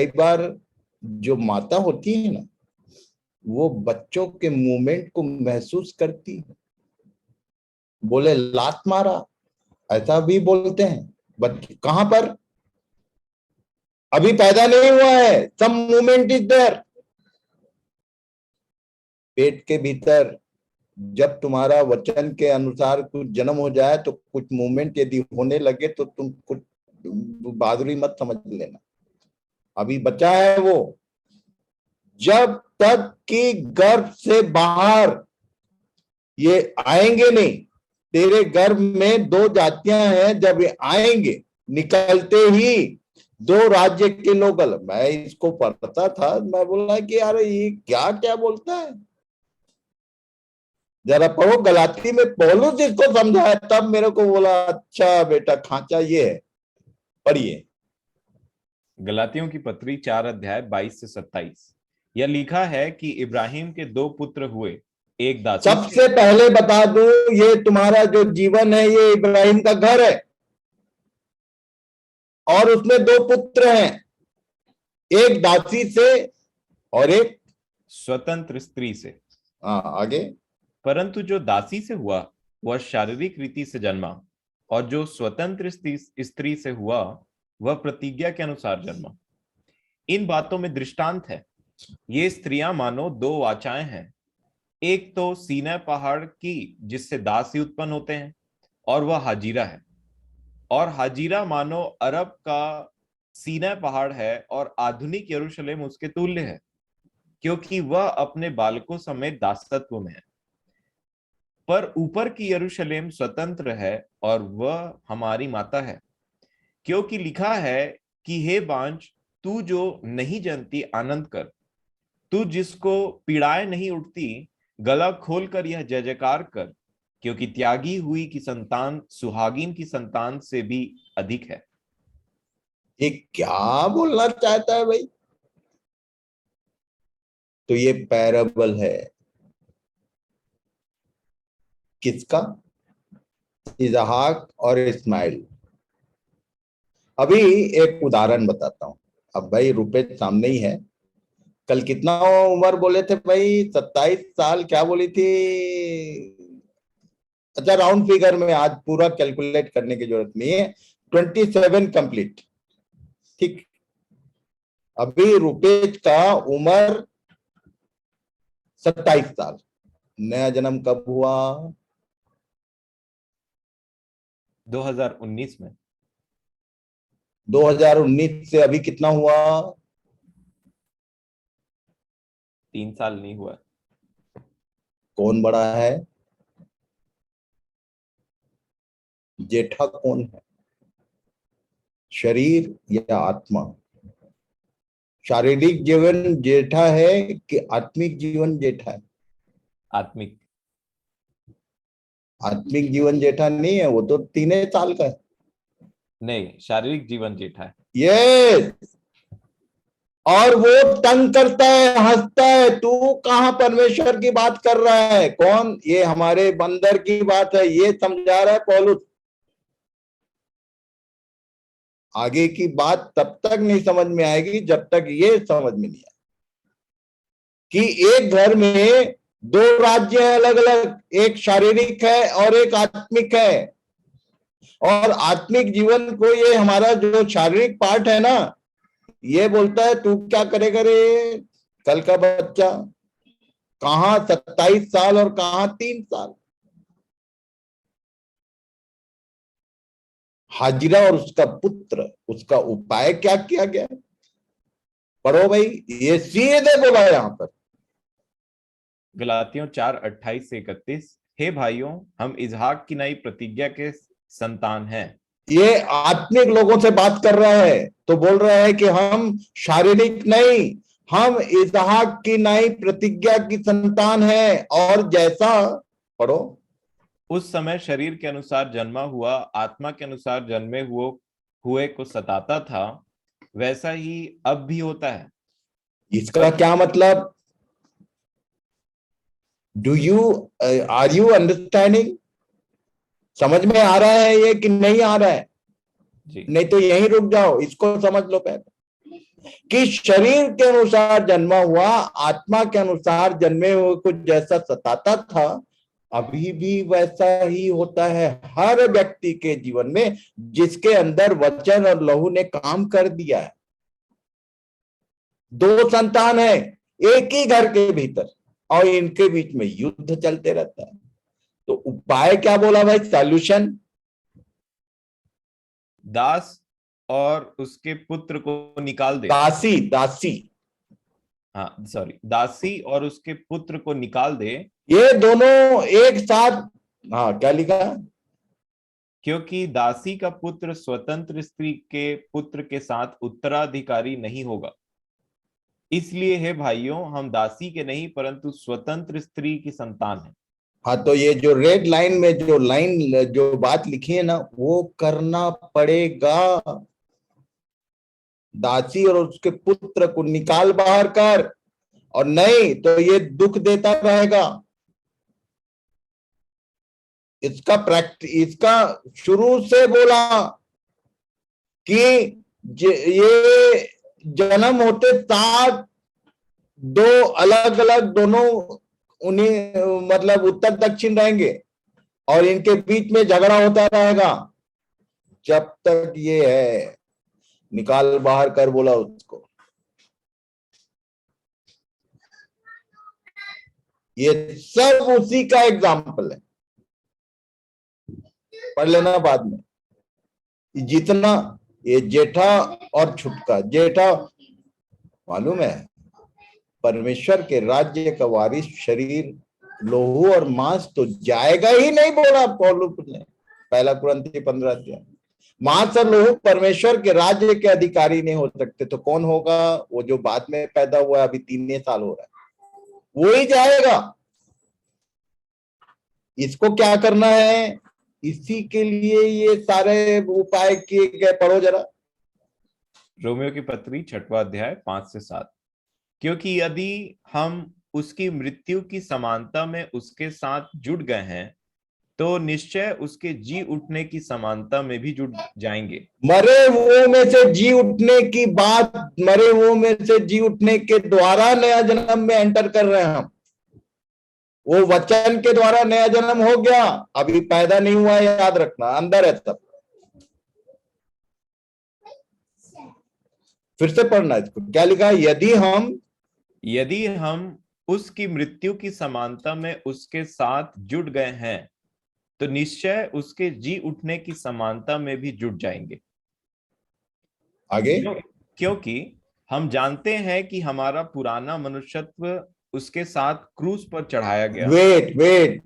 बार जो माता होती है ना, वो बच्चों के मूवमेंट को महसूस करती है। बोले लात मारा, ऐसा भी बोलते हैं बच्चे। कहां पर? अभी पैदा नहीं हुआ है, सम मूवमेंट इज देयर पेट के भीतर, जब तुम्हारा वचन के अनुसार कुछ जन्म हो जाए तो कुछ मूवमेंट यदि होने लगे तो तुम कुछ बहादुरी मत समझ लेना। अभी बचा है वो, जब तक कि गर्भ से बाहर ये आएंगे नहीं। तेरे गर्भ में 2 जातियां हैं, जब ये आएंगे निकलते ही 2 राज्य के लोग अलग। मैं इसको पढ़ता था, मैं बोला कि यार ये क्या क्या बोलता है, जरा पढ़ो गलाती में पौलुस इसको समझाया, तब मेरे को बोला अच्छा बेटा खांचा ये है, पढ़िए। गलातियों की पत्री 4 अध्याय 22 से 27। यह लिखा है कि इब्राहिम के 2 पुत्र हुए, एक दासी सबसे पहले बता दूं, ये तुम्हारा जो जीवन है ये इब्राहिम का घर है, और उसमें 2 पुत्र हैं, एक दासी से और एक स्वतंत्र स्त्री से। हाँ आगे। परंतु जो दासी से हुआ वह शारीरिक रीति से जन्मा, और जो स्वतंत्र स्त्री से हुआ वह प्रतिज्ञा के अनुसार जन्मा। इन बातों में दृष्टांत है। ये स्त्रियां मानो 2 वाचाएं हैं, एक तो सीनै पहाड़ की जिससे दास ही उत्पन्न होते हैं, और वह हाजिरा है। और हाजिरा मानो अरब का सीनै पहाड़ है, और आधुनिक यरूशलेम उसके तुल्य है, क्योंकि वह अपने बालकों समेत दासत्व में है। पर ऊपर की यरूशलेम स्वतंत्र है, और वह हमारी माता है, क्योंकि लिखा है कि हे बांझ, तू जो नहीं जानती आनंद कर, तू जिसको पीड़ाएं नहीं उठती गला खोलकर यह जय जयकार कर, क्योंकि त्यागी हुई की संतान सुहागिन की संतान से भी अधिक है। ये क्या बोलना चाहता है भाई? तो ये पैराबल है किसका? इसहाक और इस्माइल। अभी एक उदाहरण बताता हूं। अब भाई रुपए सामने ही है। कल कितना उम्र बोले थे भाई? 27 साल क्या बोली थी? अच्छा राउंड फिगर में, आज पूरा कैलकुलेट करने की जरूरत नहीं है। 27 कंप्लीट, ठीक। अभी रुपेश का उम्र 27 साल। नया जन्म कब हुआ? 2019 में। 2019 से अभी कितना हुआ? 3 साल नहीं हुआ। कौन बड़ा है? जेठा कौन है? शरीर या आत्मा? शारीरिक जीवन जेठा है कि आत्मिक जीवन जेठा है? आत्मिक। आत्मिक जीवन जेठा नहीं है, वो तो 3 साल का है। नहीं, शारीरिक जीवन जेठा है। यस। और वो तंग करता है, हंसता है। तू कहां परमेश्वर की बात कर रहा है? कौन? ये हमारे बंदर की बात है, ये समझा रहा है पौलुस। आगे की बात तब तक नहीं समझ में आएगी जब तक ये समझ में नहीं आए कि एक घर में 2 राज्य है अलग अलग, एक शारीरिक है और एक आत्मिक है। और आत्मिक जीवन को ये हमारा जो शारीरिक पार्ट है ना, ये बोलता है तू क्या करेगा रे कल का बच्चा? कहां 27 साल और कहां 3 साल? हाजिरा और उसका पुत्र, उसका उपाय क्या किया गया? पढ़ो भाई, ये सीधे बोला यहां पर। गलातियों 4:28 से 31। हे भाइयों, हम इसहाक की नई प्रतिज्ञा के संतान हैं। ये आत्मिक लोगों से बात कर रहा है, तो बोल रहा है कि हम शारीरिक नहीं, हम इसहाक की नई प्रतिज्ञा की संतान हैं। और जैसा, पढ़ो, उस समय शरीर के अनुसार जन्मा हुआ आत्मा के अनुसार जन्मे हुए को सताता था, वैसा ही अब भी होता है। इसका क्या मतलब? Are you understanding? समझ में आ रहा है ये कि नहीं आ रहा है? जी। नहीं तो यहीं रुक जाओ, इसको समझ लो पहले कि शरीर के अनुसार जन्मा हुआ आत्मा के अनुसार जन्मे हुए को जैसा सताता था, अभी भी वैसा ही होता है हर व्यक्ति के जीवन में जिसके अंदर वचन और लहू ने काम कर दिया है। 2 संतान है एक ही घर के भीतर, और इनके बीच में युद्ध चलते रहता है। तो उपाय क्या बोला भाई, सॉल्यूशन? दास और उसके पुत्र को निकाल दे। दासी, दासी, हाँ सॉरी, दासी और उसके पुत्र को निकाल दे, ये दोनों एक साथ। हाँ, क्या लिखा? क्योंकि दासी का पुत्र स्वतंत्र स्त्री के पुत्र के साथ उत्तराधिकारी नहीं होगा। इसलिए हे भाइयों, हम दासी के नहीं परंतु स्वतंत्र स्त्री की संतान हैं। हाँ, तो ये जो रेड लाइन में जो लाइन जो बात लिखी है ना, वो करना पड़ेगा। दासी और उसके पुत्र को निकाल बाहर कर, और नहीं तो ये दुख देता रहेगा। इसका शुरू से बोला कि ये जन्म होते साथ दो अलग अलग दोनों उन्हीं मतलब उत्तर दक्षिण रहेंगे, और इनके बीच में झगड़ा होता रहेगा जब तक ये है। निकाल बाहर कर बोला उसको। ये सब उसी का एग्जाम्पल है, पढ़ लेना बाद में। जितना ये जेठा और छुटका, जेठा मालूम है परमेश्वर के राज्य का वारिस शरीर लोहू और मांस तो जाएगा ही नहीं, बोला पौलुस ने पहला कुरिन्थी 15 अध्याय। मांस और लोहू परमेश्वर के राज्य के अधिकारी नहीं हो सकते, तो कौन होगा? वो जो बाद में पैदा हुआ, अभी 3 साल हो रहा है, वो ही जाएगा। इसको क्या करना है? इसी के लिए ये सारे उपाय किए गए। पढ़ो जरा रोमियो की पत्री 6वां अध्याय 5 से 7। क्योंकि यदि हम उसकी मृत्यु की समानता में उसके साथ जुड़ गए हैं, तो निश्चय उसके जी उठने की समानता में भी जुड़ जाएंगे। मरे हुओं में से जी उठने की बात, मरे हुओं में से जी उठने के द्वारा नया जन्म में एंटर कर रहे हैं हम। वो वचन के द्वारा नया जन्म हो गया, अभी पैदा नहीं हुआ, याद रखना, अंदर है तब। फिर से पढ़ना इसको, क्या लिखा है? यदि हम उसकी मृत्यु की समानता में उसके साथ जुड़ गए हैं, तो निश्चय उसके जी उठने की समानता में भी जुड़ जाएंगे। आगे, क्योंकि हम जानते हैं कि हमारा पुराना मनुष्यत्व उसके साथ क्रूस पर चढ़ाया गया। वेट,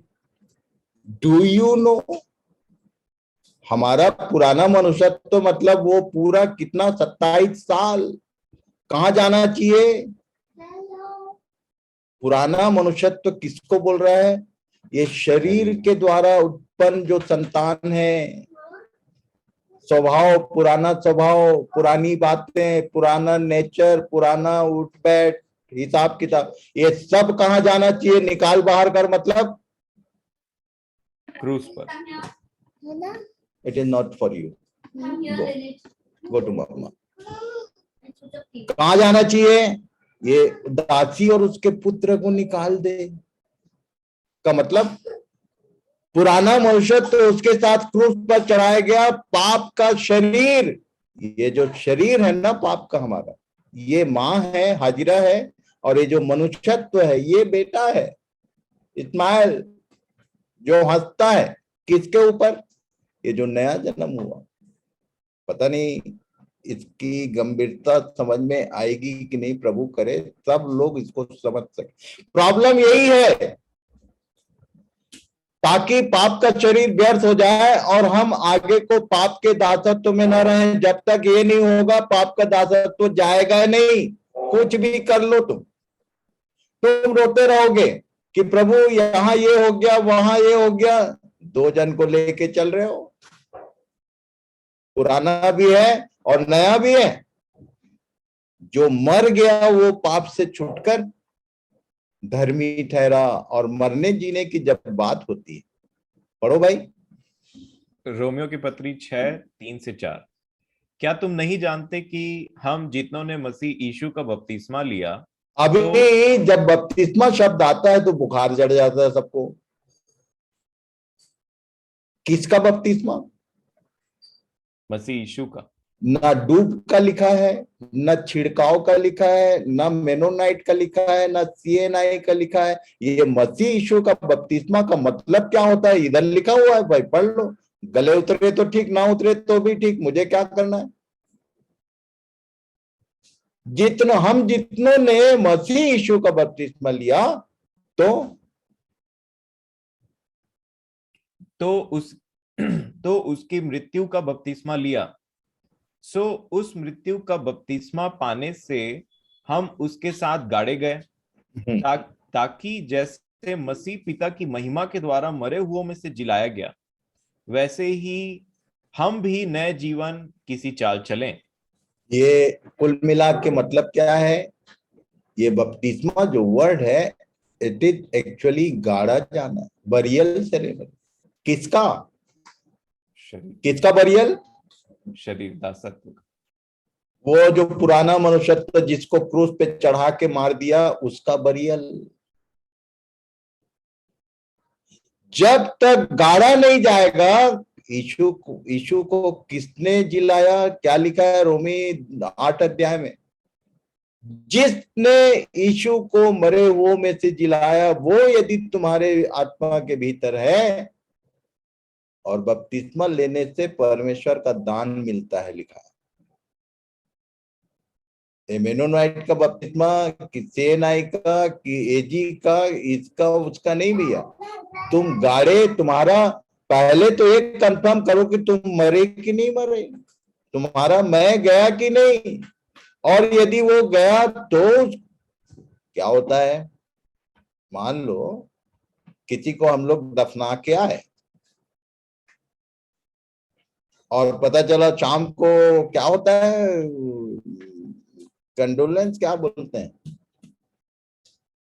डू यू नो हमारा पुराना मनुष्यत्व तो मतलब वो पूरा कितना 27 साल कहां जाना चाहिए? पुराना मनुष्यत्व किसको बोल रहा है? ये शरीर के द्वारा उत्पन्न जो संतान है, स्वभाव, पुराना स्वभाव, पुरानी बातें, पुराना नेचर, पुराना उठ बैठ, हिसाब किताब, ये सब कहां जाना चाहिए? निकाल बाहर कर, मतलब क्रूस पर। It is not for you, go to mamma. कहां जाना चाहिए? ये दासी और उसके पुत्र को निकाल दे का मतलब पुराना मनुष्य तो उसके साथ क्रूस पर चढ़ाया गया। पाप का शरीर, ये जो शरीर है ना पाप का हमारा, ये माँ है, हाजिरा है, और ये जो मनुष्यत्व है ये बेटा है इस्माइल, जो हंसता है किसके ऊपर? ये जो नया जन्म हुआ। पता नहीं इसकी गंभीरता समझ में आएगी कि नहीं, प्रभु करे सब लोग इसको समझ सके। प्रॉब्लम यही है, ताकि पाप का शरीर व्यर्थ हो जाए और हम आगे को पाप के दासत्व में न रहें। जब तक ये नहीं होगा पाप का दासत्व जाएगा नहीं। कुछ भी कर लो तुम रोते रहोगे कि प्रभु यहाँ ये हो गया, वहां ये हो गया। 2 जन को लेके चल रहे हो, पुराना भी है और नया भी है। जो मर गया वो पाप से छूटकर धर्मी ठहरा, और मरने जीने की जब बात होती है, पढ़ो भाई रोमियो की पत्री 6:3 से 4। क्या तुम नहीं जानते कि हम जितनों ने मसीह यीशु का बपतिस्मा लिया, अभी जब बपतिस्मा शब्द आता है तो बुखार चढ़ जाता है सबको। किसका बपतिस्मा? मसीह यीशु का। ना डूब का लिखा है, ना छिड़काव का लिखा है, ना मेनोनाइट का लिखा है, ना सीएनआई का लिखा है। ये मसीह यीशु का बपतिस्मा का मतलब क्या होता है इधर लिखा हुआ है भाई, पढ़ लो। गले उतरे तो ठीक, ना उतरे तो भी ठीक, मुझे क्या करना है। जितनों ने मसीह यीशु का बपतिस्मा लिया तो उसकी मृत्यु का बपतिस्मा लिया। सो उस मृत्यु का बपतिस्मा पाने से हम उसके साथ गाड़े गए, ताकि जैसे मसीह पिता की महिमा के द्वारा मरे हुओं में से जिलाया गया, वैसे ही हम भी नए जीवन किसी चाल चलें। ये कुल मिला के मतलब क्या है, ये बपतिस्मा जो वर्ड है, इट इज एक्चुअली गाड़ा जाना, बरियल सेरेमनी। किसका? किसका बरियल? शरीर दासत्व। वो जो पुराना मनुष्यत्व जिसको क्रूस पे चढ़ा के मार दिया, उसका बरियल। जब तक गाड़ा नहीं जाएगा, यीशु को किसने जिलाया? क्या लिखा है रोमी 8 अध्याय में? जिसने यीशु को मरे हुओं में से जिलाया, वो यदि तुम्हारे आत्मा के भीतर है, और बपतिस्मा लेने से परमेश्वर का दान मिलता है, लिखा है। मेनोनाइट का बपतिस्मा कि सेनाई का कि एजी का, इसका उसका नहीं भैया। तुम गाड़े, तुम्हारा पहले तो एक कंफर्म करो कि तुम मरे कि नहीं मरे, तुम्हारा मैं गया कि नहीं। और यदि वो गया तो क्या होता है? मान लो किसी को हम लोग दफना के आए और पता चला शाम को क्या होता है, कंडोलेंस क्या बोलते हैं,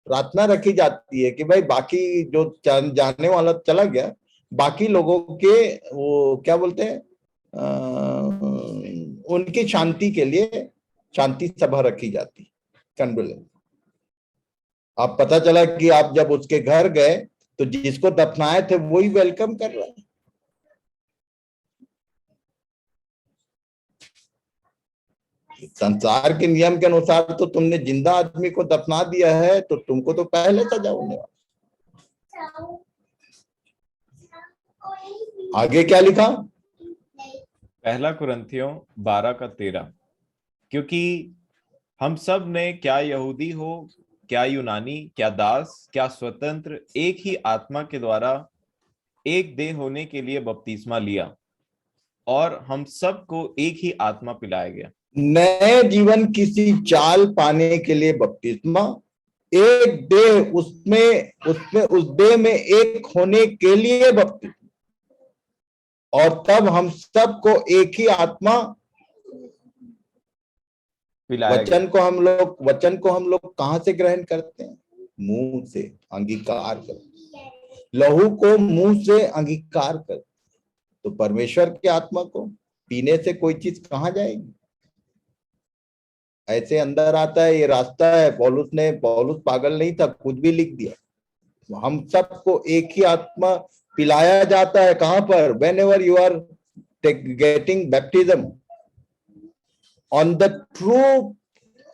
प्रार्थना रखी जाती है कि भाई बाकी जो जाने वाला चला गया, बाकी लोगों के वो क्या बोलते हैं, उनकी शांति के लिए शांति सभा रखी जाती, कंडोलेंस। अब पता चला कि आप जब उसके घर गए तो जिसको दफनाए थे वही वेलकम कर रहा है। संसार के नियम के अनुसार तो तुमने जिंदा आदमी को दफना दिया है, तो तुमको तो पहले सजा होने वाला। आगे क्या लिखा? पहला कुरिन्थियों 12:13। क्योंकि हम सब ने, क्या यहूदी हो, क्या यूनानी, क्या दास, क्या स्वतंत्र, एक ही आत्मा के द्वारा एक देह होने के लिए बपतिस्मा लिया, और हम सबको एक ही आत्मा पिलाया गया। नए जीवन किसी चाल पाने के लिए बपतिस्मा, एक देह, उसमें उस देह में एक होने के लिए बपतिस्मा, और तब हम सबको एक ही आत्मा पिलाया गया। वचन को हम लोग कहां से ग्रहण करते हैं? मुंह से अंगीकार करते हैं। लहू को मुंह से अंगीकार करते, तो परमेश्वर की आत्मा को पीने से कोई चीज कहां जाएगी? ऐसे अंदर आता है, ये रास्ता है। पौलुस पागल नहीं था, कुछ भी लिख दिया। हम सबको एक ही आत्मा पिलाया जाता है। कहां पर? Whenever you are getting baptism on the true,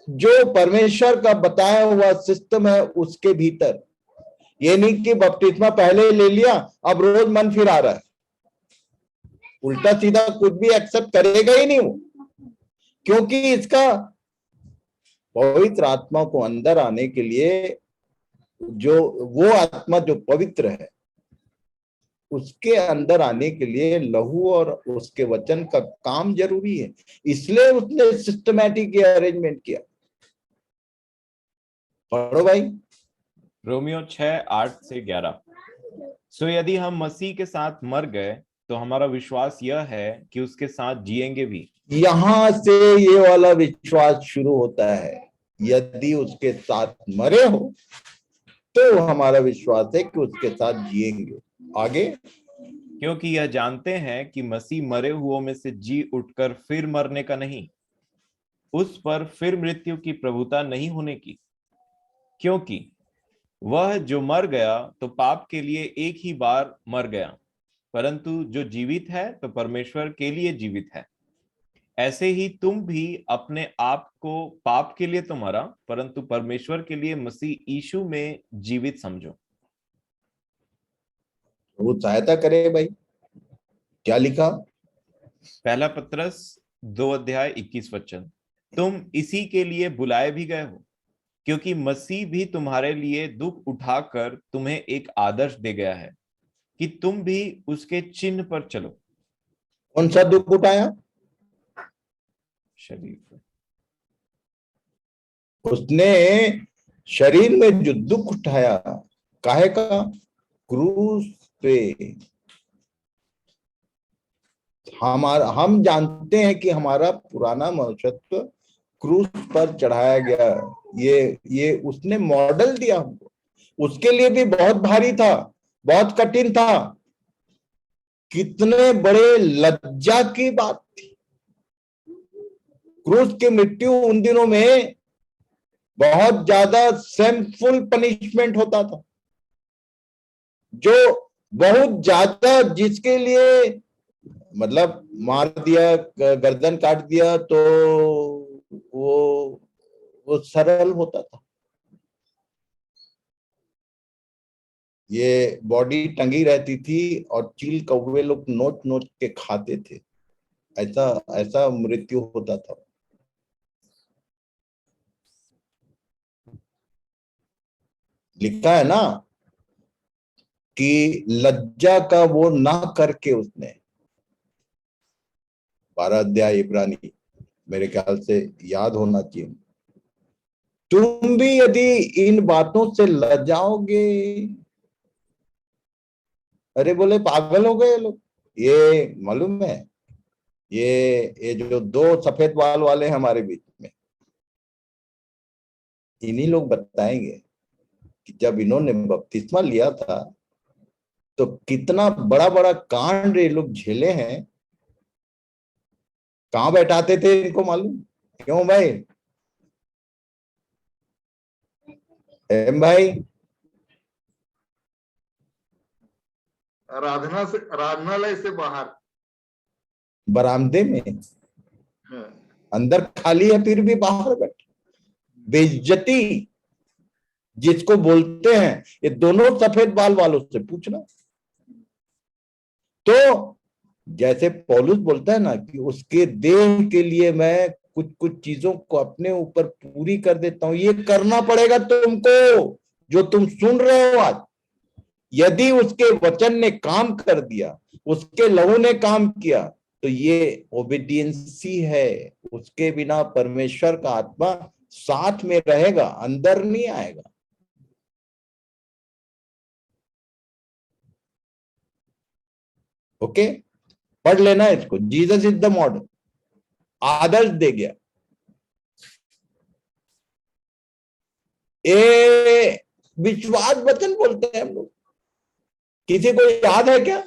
जो परमेश्वर का बताया हुआ सिस्टम है उसके भीतर। ये नहीं कि बपतिस्मा पहले ले लिया, अब रोज मन फिर आ रहा है। उल्टा सीधा कुछ भी एक्सेप्ट करेगा ही नहीं वो, क्योंकि इसका पवित्र आत्मा को अंदर आने के लिए, जो वो आत्मा जो पवित्र है, उसके अंदर आने के लिए लहू और उसके वचन का काम जरूरी है। इसलिए उसने सिस्टमैटिक अरेंजमेंट किया। पढ़ो भाई। रोमियो 6:8-11। सो यदि हम मसीह के साथ मर गए, तो हमारा विश्वास यह है कि उसके साथ जिएंगे भी। यहां से ये वाला विश्वास शुरू होता है। यदि उसके साथ मरे हो तो हमारा विश्वास है कि उसके साथ जिएंगे। आगे, क्योंकि यह जानते हैं कि मसीह मरे हुओं में से जी उठकर फिर मरने का नहीं, उस पर फिर मृत्यु की प्रभुता नहीं होने की। क्योंकि वह जो मर गया तो पाप के लिए एक ही बार मर गया, परंतु जो जीवित है तो परमेश्वर के लिए जीवित है। ऐसे ही तुम भी अपने आप को पाप के लिए तो मरा, परंतु परमेश्वर के लिए मसीह यीशु में जीवित समझो। वो सहायता करे भाई, क्या लिखा? पहला पत्रस 2 अध्याय 21 वचन, तुम इसी के लिए बुलाए भी गए हो, क्योंकि मसीह भी तुम्हारे लिए दुख उठाकर तुम्हें एक आदर्श दे गया है कि तुम भी उसके चिन्ह पर चलो। कौन सा दुख उठाया? शरीर पर। उसने शरीर में जो दुख उठाया, काहे का? क्रूस पे। हम जानते हैं कि हमारा पुराना मनुष्यत्व क्रूस पर चढ़ाया गया। ये उसने मॉडल दिया हमको। उसके लिए भी बहुत भारी था, बहुत कठिन था। कितने बड़े लज्जा की बात थी। क्रूस की मृत्यु उन दिनों में बहुत ज्यादा शेमफुल पनिशमेंट होता था, जो बहुत ज्यादा, जिसके लिए मतलब मार दिया, गर्दन काट दिया तो वो सरल होता था। ये बॉडी टंगी रहती थी और चील कौवे लोग नोच नोच के खाते थे। ऐसा ऐसा मृत्यु होता था। लिखा है ना कि लज्जा का वो ना करके उसने, 12 अध्याय इब्रानी, मेरे ख्याल से याद होना चाहिए। तुम भी यदि इन बातों से लजाओगे, अरे बोले पागल हो गए लोग। ये मालूम है, ये जो दो सफेद बाल वाले हैं हमारे बीच में, इन्हीं लोग बताएंगे कि जब इन्होंने बपतिस्मा लिया था तो कितना बड़ा बड़ा कांड ये लोग झेले हैं। कहां बैठाते थे इनको मालूम? क्यों भाई? एम भाई, आराधनालय से बाहर, बरामदे में। हाँ। अंदर खाली है फिर भी बाहर बैठे। बेइज्जती जिसको बोलते हैं, ये दोनों सफेद बाल वालों से पूछना। तो जैसे पौलुस बोलता है ना कि उसके देह के लिए मैं कुछ कुछ चीजों को अपने ऊपर पूरी कर देता हूं, ये करना पड़ेगा तुमको जो तुम सुन रहे हो आज। यदि उसके वचन ने काम कर दिया, उसके लहू ने काम किया, तो ये ओबीडियंसी है। उसके बिना परमेश्वर का आत्मा साथ में रहेगा, अंदर नहीं आएगा। ओके, पढ़ लेना इसको। जीसस इज द मॉडल, आदर्श दे गया। ए विश्वास वचन बोलते हैं हम लोग। किसी को याद है क्या?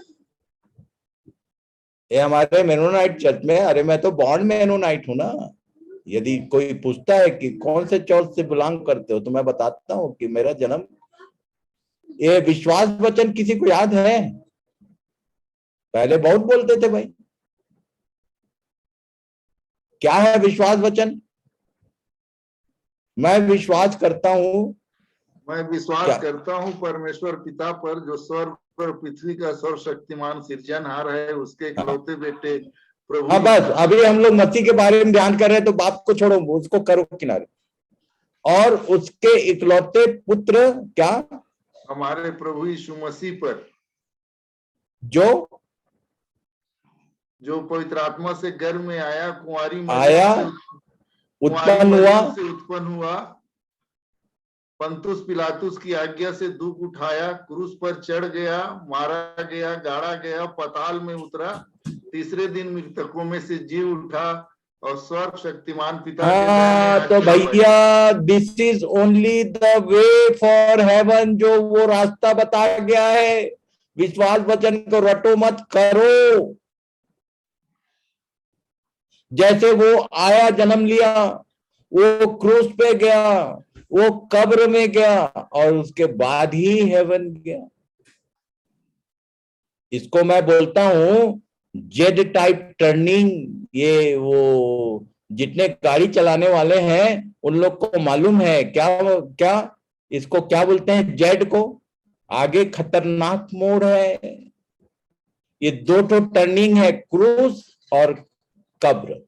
ये हमारे मेनोनाइट चर्च में, अरे मैं तो बॉर्न मेनोनाइट हूं ना। यदि कोई पूछता है कि कौन से चर्च से बिलोंग करते हो, तो मैं बताता हूं कि मेरा जन्म, ये विश्वास वचन किसी को याद है? पहले बहुत बोलते थे भाई। क्या है विश्वास वचन? मैं विश्वास करता हूं, मैं विश्वास करता हूं परमेश्वर पिता पर, जो स्वर्ग और पृथ्वी का सर्वशक्तिमान सृजनहार है, उसके इकलौते बेटे प्रभु। हाँ बस, अभी हम लोग मसीह के बारे में ध्यान कर रहे हैं, तो बाप को छोड़ो, उसको करो किनारे। और उसके इकलौते पुत्र, क्या? हमारे प्रभु यीशु मसीह पर, जो पवित्र आत्मा से गर्भ में आया, कुंवारी उत्पन्न हुआ, उत्पन्न हुआ, पंतुस पिलातुस की आज्ञा से दुख उठाया, क्रूस पर चढ़ गया, मारा गया, गाड़ा गया, पाताल में उतरा, तीसरे दिन मृतकों में से जी उठा और स्वर्ग शक्तिमान पिता के दाहिने तो भैया, this is only the way for heaven, जो वो रास्ता बताया गया है। विश्वास वचन को रटो मत, करो। जैसे वो आया, जन्म लिया, वो क्रूस पे गया, वो कब्र में गया, और उसके बाद ही हेवन गया। इसको मैं बोलता हूं जेड टाइप टर्निंग। ये वो जितने गाड़ी चलाने वाले हैं उन लोग को मालूम है क्या क्या इसको क्या बोलते हैं, जेड को। आगे खतरनाक मोड़ है, ये दो तो टर्निंग है, क्रूज और कब्र।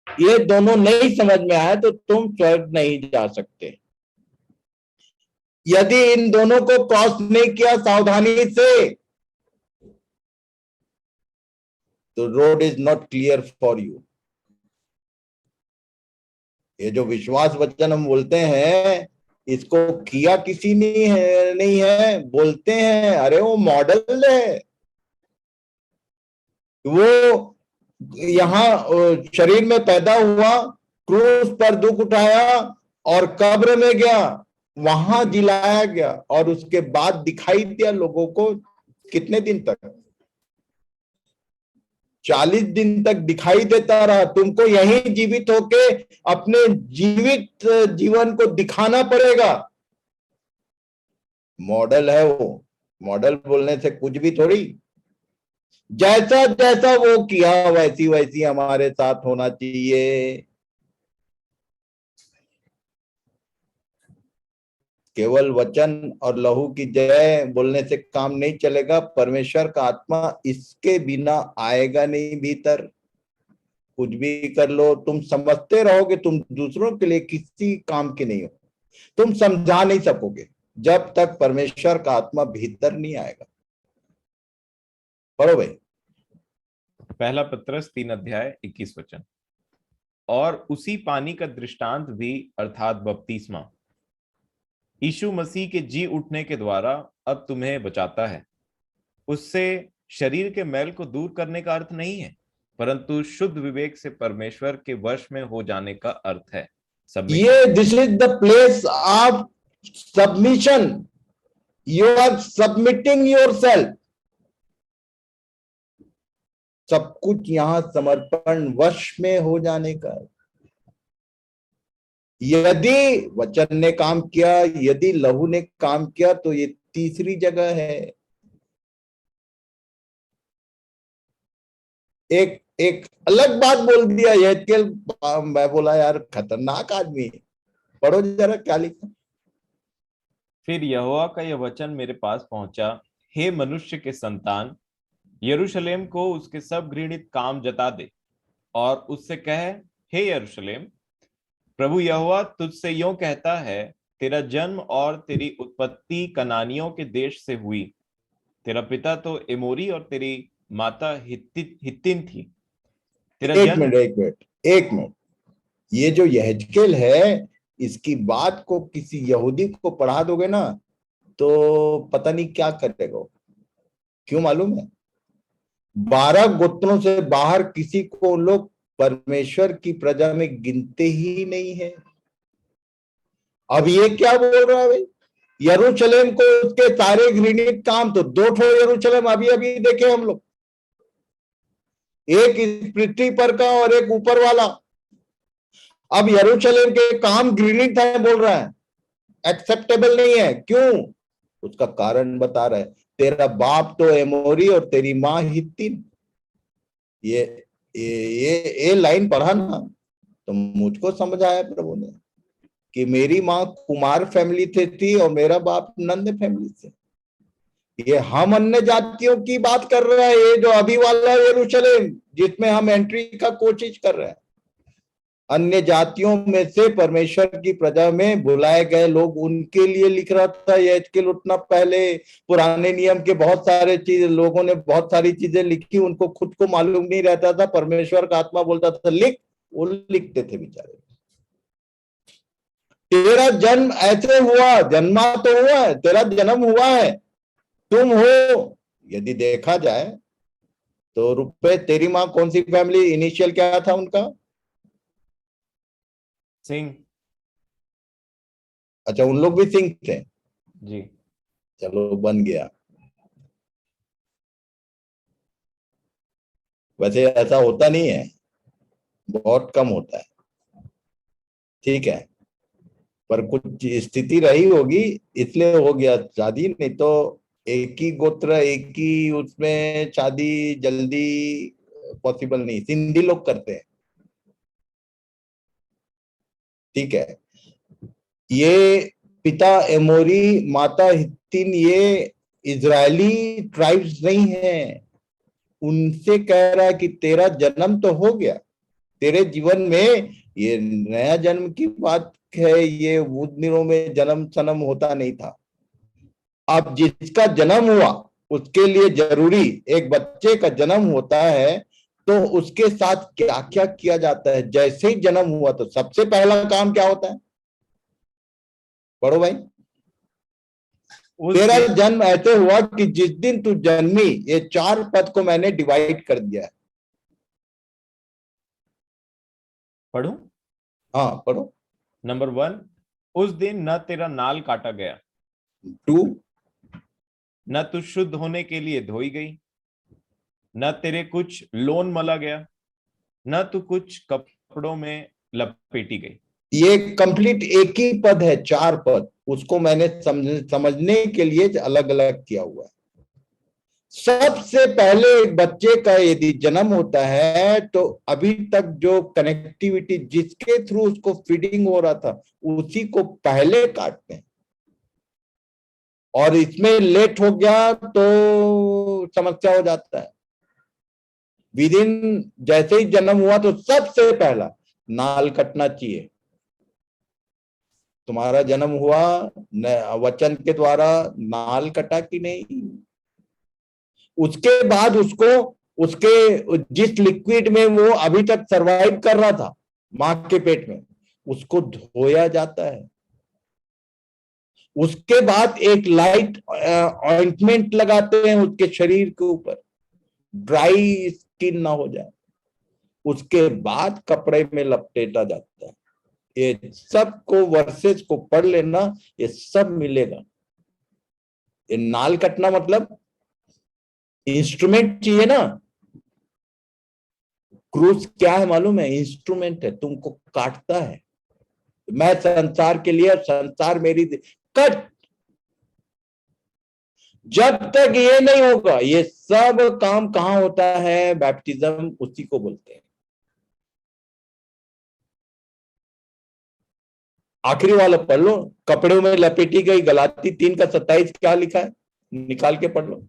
ये दोनों नहीं समझ में आया तो तुम स्वर्ग नहीं जा सकते। यदि इन दोनों को क्रॉस नहीं किया सावधानी से तो road is not clear for you. ये जो विश्वास वचन हम बोलते हैं, इसको किया किसी नहीं है, बोलते हैं अरे वो मॉडल है, वो यहाँ शरीर में पैदा हुआ, क्रूस पर दुख उठाया और कब्र में गया, वहां जिलाया गया और उसके बाद दिखाई दिया लोगों को। कितने दिन तक? 40 दिन तक दिखाई देता रहा। तुमको यही जीवित होके अपने जीवित जीवन को दिखाना पड़ेगा। मॉडल है वो, मॉडल बोलने से कुछ भी थोड़ी। जैसा जैसा वो किया वैसी वैसी हमारे साथ होना चाहिए। केवल वचन और लहू की जय बोलने से काम नहीं चलेगा। परमेश्वर का आत्मा इसके बिना आएगा नहीं भीतर। कुछ भी कर लो, तुम समझते रहोगे तुम दूसरों के लिए किसी काम के नहीं हो, तुम समझा नहीं सकोगे जब तक परमेश्वर का आत्मा भीतर नहीं आएगा। पढ़ो भाई। पहला पत्रस 3:21। और उसी पानी का दृष्टांत भी अर्थात बपतिस्मा यीशु मसीह के जी उठने के द्वारा अब तुम्हें बचाता है। उससे शरीर के मैल को दूर करने का अर्थ नहीं है, परंतु शुद्ध विवेक से परमेश्वर के वश में हो जाने का अर्थ है। ये this is the place of submission. You are submitting yourself. सब कुछ यहां समर्पण, वश में हो जाने का। यदि वचन ने काम किया, यदि लहू ने काम किया, तो ये तीसरी जगह है। एक अलग बात बोल दिया यहेजकेल। मैं बोला यार खतरनाक आदमी। पढ़ो जरा क्या लिखा। फिर यहोवा का यह वचन मेरे पास पहुंचा, हे मनुष्य के संतान, यरूशलेम को उसके सब घृणित काम जता दे और उससे कहे, हे यरूशलेम, प्रभु यहोवा तुझसे यूं कहता है, तेरा जन्म और तेरी उत्पत्ति कनानियों के देश से हुई। तेरा पिता तो एमोरी और तेरी माता हित्तिन थी। तेरा एक मिनट। ये जो यहेजकेल है, इसकी बात को किसी यहूदी को पढ़ा दोगे ना तो पता नहीं क्या करेगा। क्यों मालूम है? 12 गोत्रों से बाहर किसी को लोग परमेश्वर की प्रजा में गिनते ही नहीं है। अब ये क्या बोल रहा है भाई? यरूशलेम को उसके सारे घृणित काम, तो 2 ठो यरूशलेम अभी अभी देखे हम लोग, एक इस पृथ्वी पर का और एक ऊपर वाला। अब यरूशलेम के काम घृणित है बोल रहा है, एक्सेप्टेबल नहीं है। क्यों? उसका कारण बता रहा है, तेरा बाप तो एमोरी और तेरी माँ हित्तिन। ये लाइन पढ़ा ना तो मुझको समझ आया प्रभु ने कि मेरी माँ कुमार फैमिली से थी और मेरा बाप नंद फैमिली से। ये हम अन्य जातियों की बात कर रहा है, ये जो अभी वाला यरूशलेम जिसमें हम एंट्री का कोशिश कर रहे हैं। अन्य जातियों में से परमेश्वर की प्रजा में बुलाए गए लोग, उनके लिए लिख रहा था यहेजकेल। उतना पहले पुराने नियम के बहुत सारे चीज लोगों ने बहुत सारी चीजें लिखी, उनको खुद को मालूम नहीं रहता था। परमेश्वर का आत्मा बोलता था लिख, वो लिखते थे बेचारे। तेरा जन्म ऐसे हुआ, जन्मा तो हुआ है, तेरा जन्म हुआ है, तुम हो। यदि देखा जाए तो रुपए, तेरी माँ कौन सी फैमिली, इनिशियल क्या था उनका? सिंह। अच्छा, उन लोग भी सिंह थे जी। चलो बन गया। वैसे ऐसा होता नहीं है, बहुत कम होता है, ठीक है, पर कुछ स्थिति रही होगी इसलिए हो गया शादी। नहीं तो एक ही गोत्र, एक ही उसमें शादी जल्दी पॉसिबल नहीं, सिंधी लोग करते हैं, ठीक है। ये पिता एमोरी, माता हित्तिन, ये इजरायली ट्राइब्स नहीं है। उनसे कह रहा है कि तेरा जन्म तो हो गया, तेरे जीवन में ये नया जन्म की बात है, ये उन दिनों में जन्म सनम होता नहीं था। अब जिसका जन्म हुआ उसके लिए जरूरी, एक बच्चे का जन्म होता है तो उसके साथ क्या क्या किया जाता है। जैसे ही जन्म हुआ तो सबसे पहला काम क्या होता है, पढ़ो भाई। तेरा जन्म ऐसे हुआ कि जिस दिन तू जन्मी, ये 4 पद को मैंने डिवाइड कर दिया है। पढ़ूं? हाँ पढ़ो। नंबर 1, उस दिन न तेरा नाल काटा गया। 2, न तू शुद्ध होने के लिए धोई गई, न तेरे कुछ लोन मला गया, न तू कुछ कपड़ों में लपेटी गई। ये कंप्लीट एक ही पद है, 4 पद, उसको मैंने समझने के लिए अलग अलग किया हुआ है। सबसे पहले एक बच्चे का यदि जन्म होता है तो अभी तक जो कनेक्टिविटी जिसके थ्रू उसको फीडिंग हो रहा था उसी को पहले काटते हैं, और इसमें लेट हो गया तो समस्या हो जाता है। विदिन जैसे ही जन्म हुआ तो सबसे पहला नाल कटना चाहिए। तुम्हारा जन्म हुआ वचन के द्वारा, नाल कटा कि नहीं? उसके बाद उसको उसके जिस लिक्विड में वो अभी तक सरवाइव कर रहा था मां के पेट में, उसको धोया जाता है। उसके बाद एक लाइट ऑइंटमेंट लगाते हैं उसके शरीर के ऊपर, ड्राई स्किन ना हो जाए। उसके बाद कपड़े में लपेटा जाता है। ये सब को वर्सेस को पढ़ लेना, ये सब मिलेगा। ये नाल कटना मतलब इंस्ट्रूमेंट चाहिए ना। क्रूस क्या है मालूम है? इंस्ट्रूमेंट है, तुमको काटता है। मैं संसार के लिए, संसार मेरी कट। जब तक ये नहीं होगा, ये सब काम कहां होता है? बैप्टिज्म, उसी को बोलते हैं। आखिरी वाला पढ़ लो, कपड़ों में लपेटी गई, गलाती 3:27 क्या लिखा है, निकाल के पढ़ लो।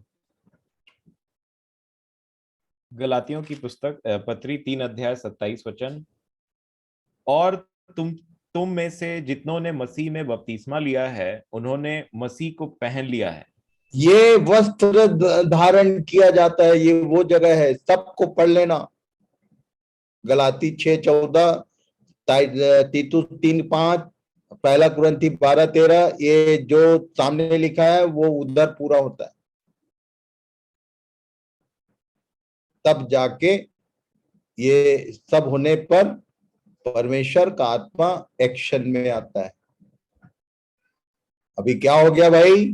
गलातियों की पुस्तक पत्री 3:27 और तुम में से जितनों ने मसीह में बपतिस्मा लिया है उन्होंने मसीह को पहन लिया है। ये वस्त्र धारण किया जाता है, ये वो जगह है, सबको पढ़ लेना। गलाती 6:14, तीतुस 3:5, पहला कुरिन्थी 12:13, ये जो सामने लिखा है वो उधर पूरा होता है। तब जाके ये सब होने पर परमेश्वर का आत्मा एक्शन में आता है। अभी क्या हो गया भाई?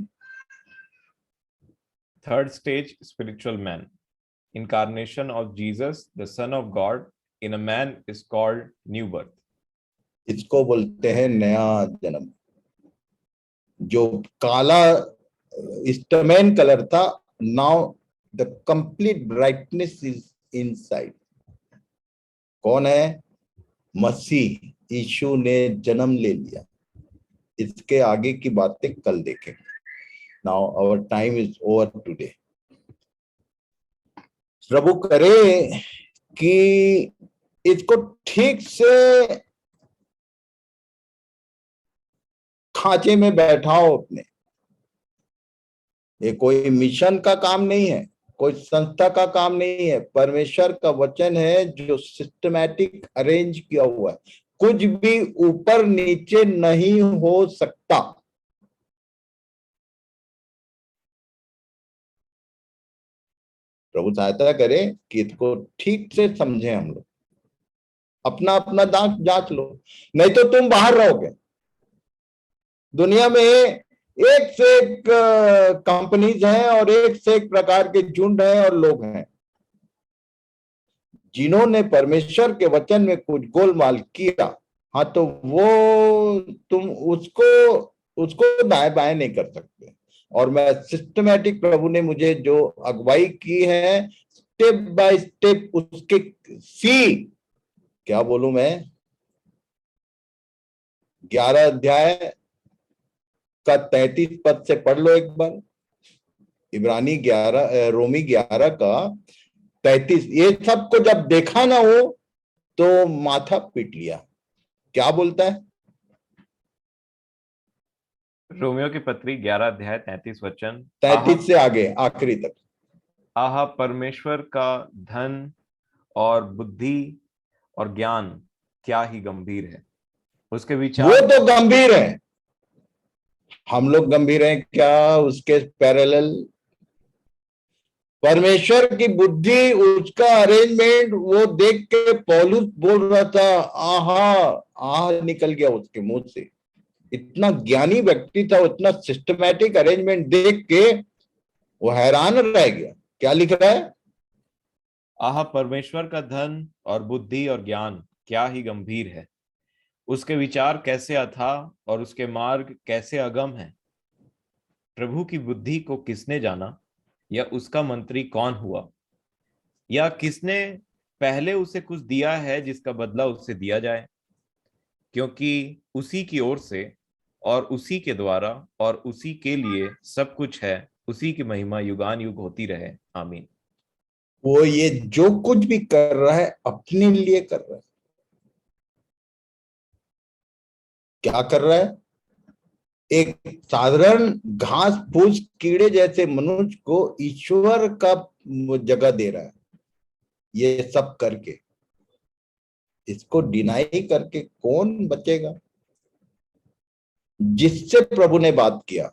Third stage, spiritual man, incarnation of Jesus the son of God in a man is called new birth. इसको बोलते हैं नया जन्म। जो काला स्टमैन कलर था, now the complete brightness is inside. कौन है? मसीह यीशु ने जन्म ले लिया। इसके आगे की बातें कल देखेंगे। Now our time is over today. प्रभु करे कि इसको ठीक से खांचे में बैठाओ अपने। ये कोई मिशन का काम नहीं है, कोई संस्था का काम नहीं है, परमेश्वर का वचन है जो सिस्टमैटिक अरेंज किया हुआ है। कुछ भी ऊपर नीचे नहीं हो सकता। प्रभु सहायता करे कि इसको ठीक से समझे हम लोग। अपना अपना दांत जांच लो, नहीं तो तुम बाहर रहोगे। दुनिया में एक से एक कंपनीज हैं और एक से एक प्रकार के झुंड हैं और लोग हैं। जिन्होंने परमेश्वर के वचन में कुछ गोलमाल किया, हाँ, तो वो तुम उसको दाएं बाएं नहीं कर सकते। और मैं सिस्टमैटिक, प्रभु ने मुझे जो अगुवाई की है, स्टेप बाय स्टेप उसके सी, क्या बोलूं मैं, 11 अध्याय का 33 पद से पढ़ लो एक बार। इब्रानी 11, रोमी 11 का 33। ये सबको जब देखा ना वो, तो माथा पीट लिया। क्या बोलता है? रोमियो की पत्री 11 अध्याय 33 वचन। 33 से आगे आखिरी तक। आहा परमेश्वर का धन और बुद्धि और ज्ञान क्या ही गंभीर है, उसके वो विचार। तो गंभीर है, हम लोग गंभीर हैं क्या उसके पैरेलल? परमेश्वर की बुद्धि, उसका अरेंजमेंट, वो देख के पौलुस बोल रहा था, आहा आह निकल गया उसके मुंह से। इतना ज्ञानी व्यक्ति था, इतना सिस्टमैटिक अरेंजमेंट देख के वो हैरान रह गया। क्या लिख रहा है? आह परमेश्वर का धन और बुद्धि और ज्ञान क्या ही गंभीर है, उसके विचार कैसे अथाह और उसके मार्ग कैसे अगम है। प्रभु की बुद्धि को किसने जाना, या उसका मंत्री कौन हुआ, या किसने पहले उसे कुछ दिया है जिसका बदला उससे दिया जाए। क्योंकि उसी की ओर से और उसी के द्वारा और उसी के लिए सब कुछ है, उसी की महिमा युगान युग होती रहे, आमीन। वो ये जो कुछ भी कर रहा है अपने लिए कर रहा है। क्या कर रहा है? एक साधारण घास फूस कीड़े जैसे मनुष्य को ईश्वर का जगह दे रहा है। ये सब करके, इसको डिनाई करके कौन बचेगा? जिससे प्रभु ने बात किया,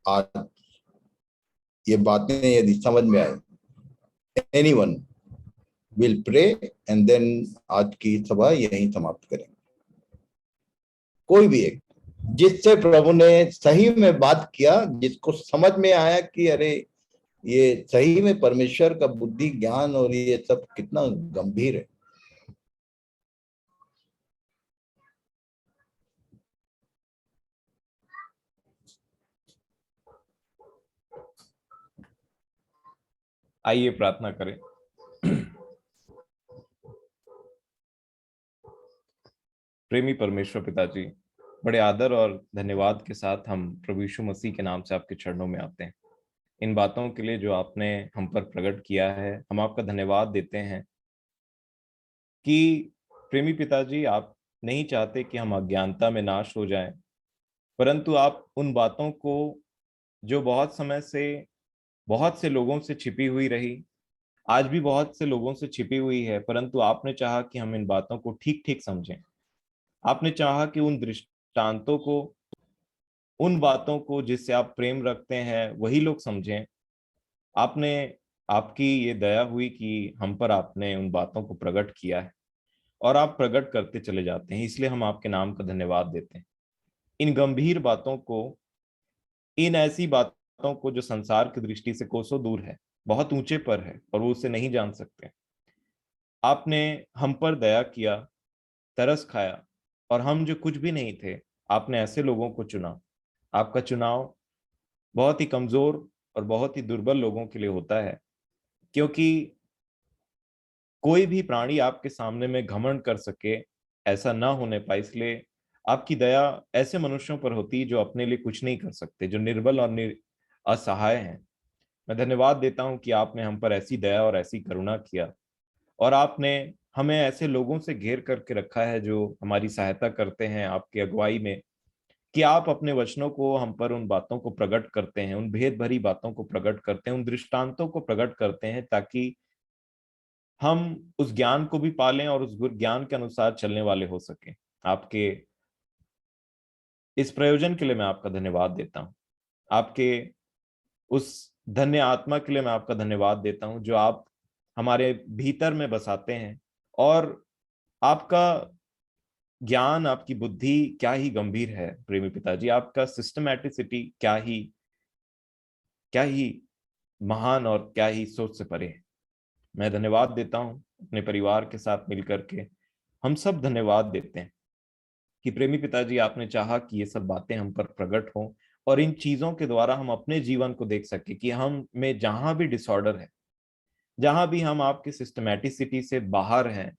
आज ये बातें यदि समझ में आए, anyone will pray and then आज की सभा यहीं समाप्त करेंगे। कोई भी एक जिससे प्रभु ने सही में बात किया, जिसको समझ में आया कि अरे ये सही में परमेश्वर का बुद्धि ज्ञान और ये सब कितना गंभीर है। आइए प्रार्थना करें। प्रेमी परमेश्वर पिताजी, बड़े आदर और धन्यवाद के साथ हम प्रभु यीशु मसीह के नाम से आपके चरणों में आते हैं। इन बातों के लिए जो आपने हम पर प्रकट किया है, हम आपका धन्यवाद देते हैं कि प्रेमी पिताजी, आप नहीं चाहते कि हम अज्ञानता में नाश हो जाएं, परंतु आप उन बातों को जो बहुत समय से बहुत से लोगों से छिपी हुई रही, आज भी बहुत से लोगों से छिपी हुई है, परंतु आपने चाहा कि हम इन बातों को ठीक ठीक समझें। आपने चाहा कि उन दृष्टांतों को, उन बातों को जिससे आप प्रेम रखते हैं, वही लोग समझें। आपने, आपकी ये दया हुई कि हम पर आपने उन बातों को प्रकट किया है और आप प्रकट करते चले जाते हैं, इसलिए हम आपके नाम का धन्यवाद देते हैं। इन गंभीर बातों को, इन ऐसी बातों को जो संसार की दृष्टि से कोसों दूर है, बहुत ऊंचे पर है और वो उसे नहीं जान सकते, आपने हम पर दया किया, तरस खाया, और हम जो कुछ भी नहीं थे, आपने ऐसे लोगों को चुना। आपका चुनाव बहुत ही कमजोर और बहुत ही दुर्बल लोगों के लिए होता है, क्योंकि कोई भी प्राणी आपके सामने में घमंड कर सके ऐसा ना होने पाए, इसलिए आपकी दया ऐसे मनुष्यों पर होती है जो अपने लिए कुछ नहीं कर सकते, जो निर्बल और असहाय हैं। मैं धन्यवाद देता हूं कि आपने हम पर ऐसी दया और ऐसी करुणा किया, और आपने हमें ऐसे लोगों से घेर करके रखा है जो हमारी सहायता करते हैं आपकी अगुवाई में, कि आप अपने वचनों को हम पर उन बातों को प्रकट करते हैं, उन भेद भरी बातों को प्रकट करते हैं, उन दृष्टांतों को प्रकट करते हैं, ताकि हम उस ज्ञान को भी पालें और उस ज्ञान के अनुसार चलने वाले हो सकें। आपके इस प्रयोजन के लिए मैं आपका धन्यवाद देता हूं। आपके उस धन्य आत्मा के लिए मैं आपका धन्यवाद देता हूं जो आप हमारे भीतर में बसाते हैं, और आपका ज्ञान, आपकी बुद्धि क्या ही गंभीर है प्रेमी पिताजी, आपका सिस्टमैटिसिटी क्या ही महान और क्या ही सोच से परे है। मैं धन्यवाद देता हूं अपने परिवार के साथ मिलकर के, हम सब धन्यवाद देते हैं कि प्रेमी पिताजी आपने चाहा कि ये सब बातें हम पर प्रकट हों, और इन चीजों के द्वारा हम अपने जीवन को देख सके कि हम में जहां भी डिसऑर्डर है, जहां भी हम आपके सिस्टमैटिसिटी से बाहर हैं,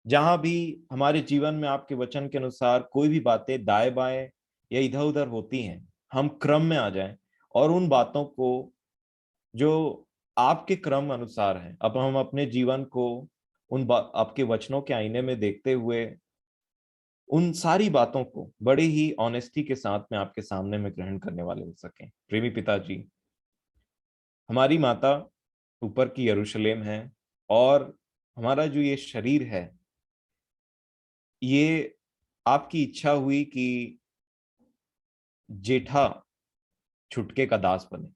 जहां भी हमारे जीवन में आपके वचन के अनुसार कोई भी बातें दाएं बाएं या इधर उधर होती हैं, हम क्रम में आ जाएं और उन बातों को जो आपके क्रम अनुसार है, अब हम अपने जीवन को आपके वचनों के आईने में देखते हुए उन सारी बातों को बड़े ही ऑनेस्टी के साथ में आपके सामने में ग्रहण करने वाले हो सकें। प्रेमी पिताजी, हमारी माता ऊपर की यरूशलेम है और हमारा जो ये शरीर है, ये आपकी इच्छा हुई कि जेठा छुटके का दास बने,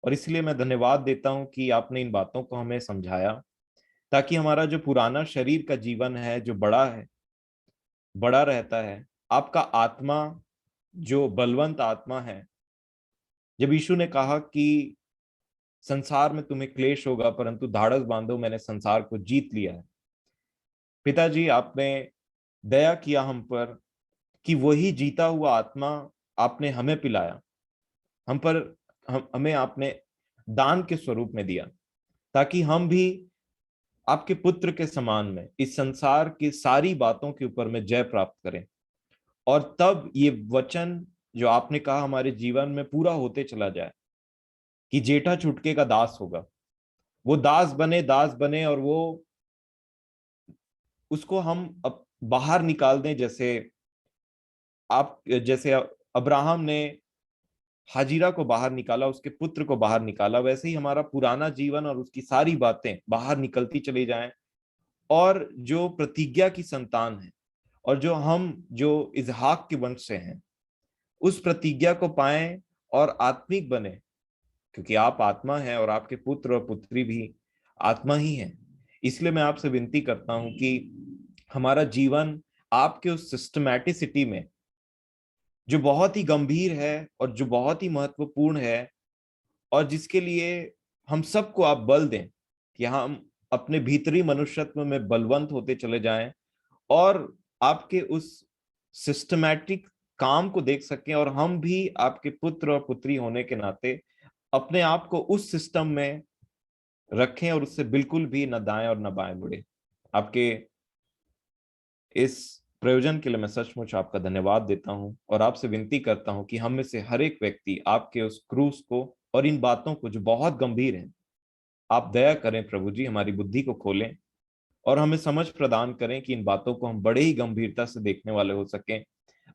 और इसलिए मैं धन्यवाद देता हूं कि आपने इन बातों को हमें समझाया, ताकि हमारा जो पुराना शरीर का जीवन है जो बड़ा रहता है, आपका आत्मा जो बलवंत आत्मा है, जब यीशु ने कहा कि संसार में तुम्हें क्लेश होगा परंतु धाड़स बांधो, मैंने संसार को जीत लिया है। पिताजी, आपने दया किया हम पर कि वही जीता हुआ आत्मा आपने हमें पिलाया, हमें आपने दान के स्वरूप में दिया, ताकि हम भी आपके पुत्र के समान में इस संसार की सारी बातों के ऊपर में जय प्राप्त करें, और तब ये वचन जो आपने कहा हमारे जीवन में पूरा होते चला जाए कि जेठा छुटके का दास होगा, वो दास बने और वो उसको हम बाहर निकाल दें, जैसे अब्राहम ने हाजिरा को बाहर निकाला, उसके पुत्र को बाहर निकाला, वैसे ही हमारा पुराना जीवन और उसकी सारी बातें बाहर निकलती चली जाएं, और जो प्रतिज्ञा की संतान है और जो इसहाक के वंश से हैं, उस प्रतिज्ञा को पाएं और आत्मिक बने, क्योंकि आप आत्मा हैं और आपके पुत्र और पुत्री भी आत्मा ही हैं। इसलिए मैं आपसे विनती करता हूं कि हमारा जीवन आपके उस सिस्टमैटिसिटी में, जो बहुत ही गंभीर है और जो बहुत ही महत्वपूर्ण है, और जिसके लिए हम सबको आप बल दें कि हम अपने भीतरी मनुष्यत्व में बलवंत होते चले जाएं और आपके उस सिस्टमैटिक काम को देख सकें, और हम भी आपके पुत्र और पुत्री होने के नाते अपने आप को उस सिस्टम में रखें और उससे बिल्कुल भी न दाएं और न बाएं मुड़े। आपके इस प्रयोजन के लिए मैं सचमुच आपका धन्यवाद देता हूं और आपसे विनती करता हूं कि हम में से हर एक व्यक्ति आपके उस क्रूस को और इन बातों को जो बहुत गंभीर हैं, आप दया करें प्रभु जी, हमारी बुद्धि को खोलें और हमें समझ प्रदान करें कि इन बातों को हम बड़े ही गंभीरता से देखने वाले हो सकें।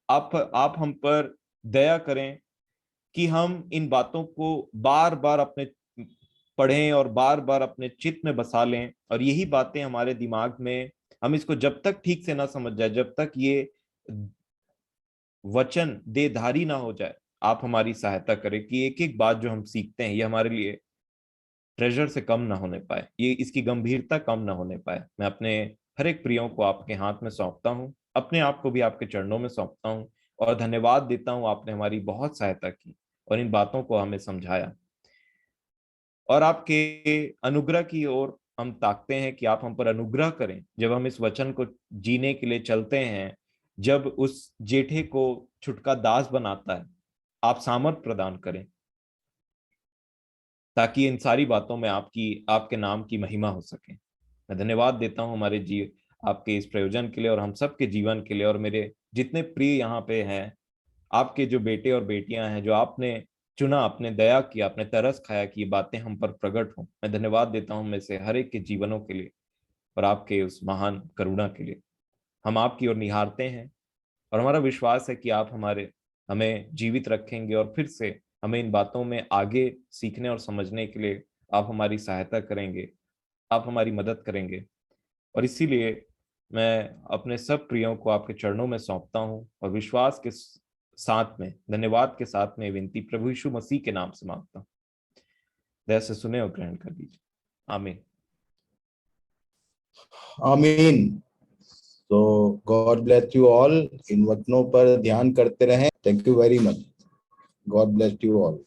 आप हम पर दया करें कि हम इन बातों को बार बार अपने पढ़ें और बार बार अपने चित्त में बसा लें, और यही बातें हमारे दिमाग में, हम इसको जब तक ठीक से ना समझ जाए, जब तक ये वचन देहधारी ना हो जाए, आप हमारी सहायता करें कि एक एक बात जो हम सीखते हैं ये हमारे लिए ट्रेजर से कम ना होने पाए, ये इसकी गंभीरता कम ना होने पाए। मैं अपने हर एक प्रियों को आपके हाथ में सौंपता हूँ, अपने आप को भी आपके चरणों में सौंपता हूँ और धन्यवाद देता हूँ, आपने हमारी बहुत सहायता की और इन बातों को हमें समझाया, और आपके अनुग्रह की ओर हम ताकते हैं कि आप हम पर अनुग्रह करें जब हम इस वचन को जीने के लिए चलते हैं। जब उस जेठे को छुटका दास बनाता है, आप सामर्थ प्रदान करें ताकि इन सारी बातों में आपके नाम की महिमा हो सके। मैं धन्यवाद देता हूं हमारे आपके इस प्रयोजन के लिए और हम सबके जीवन के लिए, और मेरे जितने प्रिय यहाँ पे हैं, आपके जो बेटे और बेटियां हैं जो आपने चुना, आपने दया किया, आपने तरस खाया कि ये बातें हम पर प्रकट हों, मैं धन्यवाद देता हूं में से हर एक के जीवनों के लिए और आपके उस महान करुणा के लिए। हम आपकी ओर निहारते हैं और हमारा विश्वास है कि आप हमें जीवित रखेंगे और फिर से हमें इन बातों में आगे सीखने और समझने के लिए आप हमारी सहायता करेंगे, आप हमारी मदद करेंगे। और इसीलिए मैं अपने सब प्रियों को आपके चरणों में सौंपता हूं और विश्वास के साथ में, धन्यवाद के साथ में विनती प्रभु यीशु मसीह के नाम से मांगता हूं। दया से सुने और ग्रहण कर लीजिए। आमीन। आमीन। तो गॉड ब्लेस यू ऑल। इन वचनों पर ध्यान करते रहें। Thank you very much. God bless you all.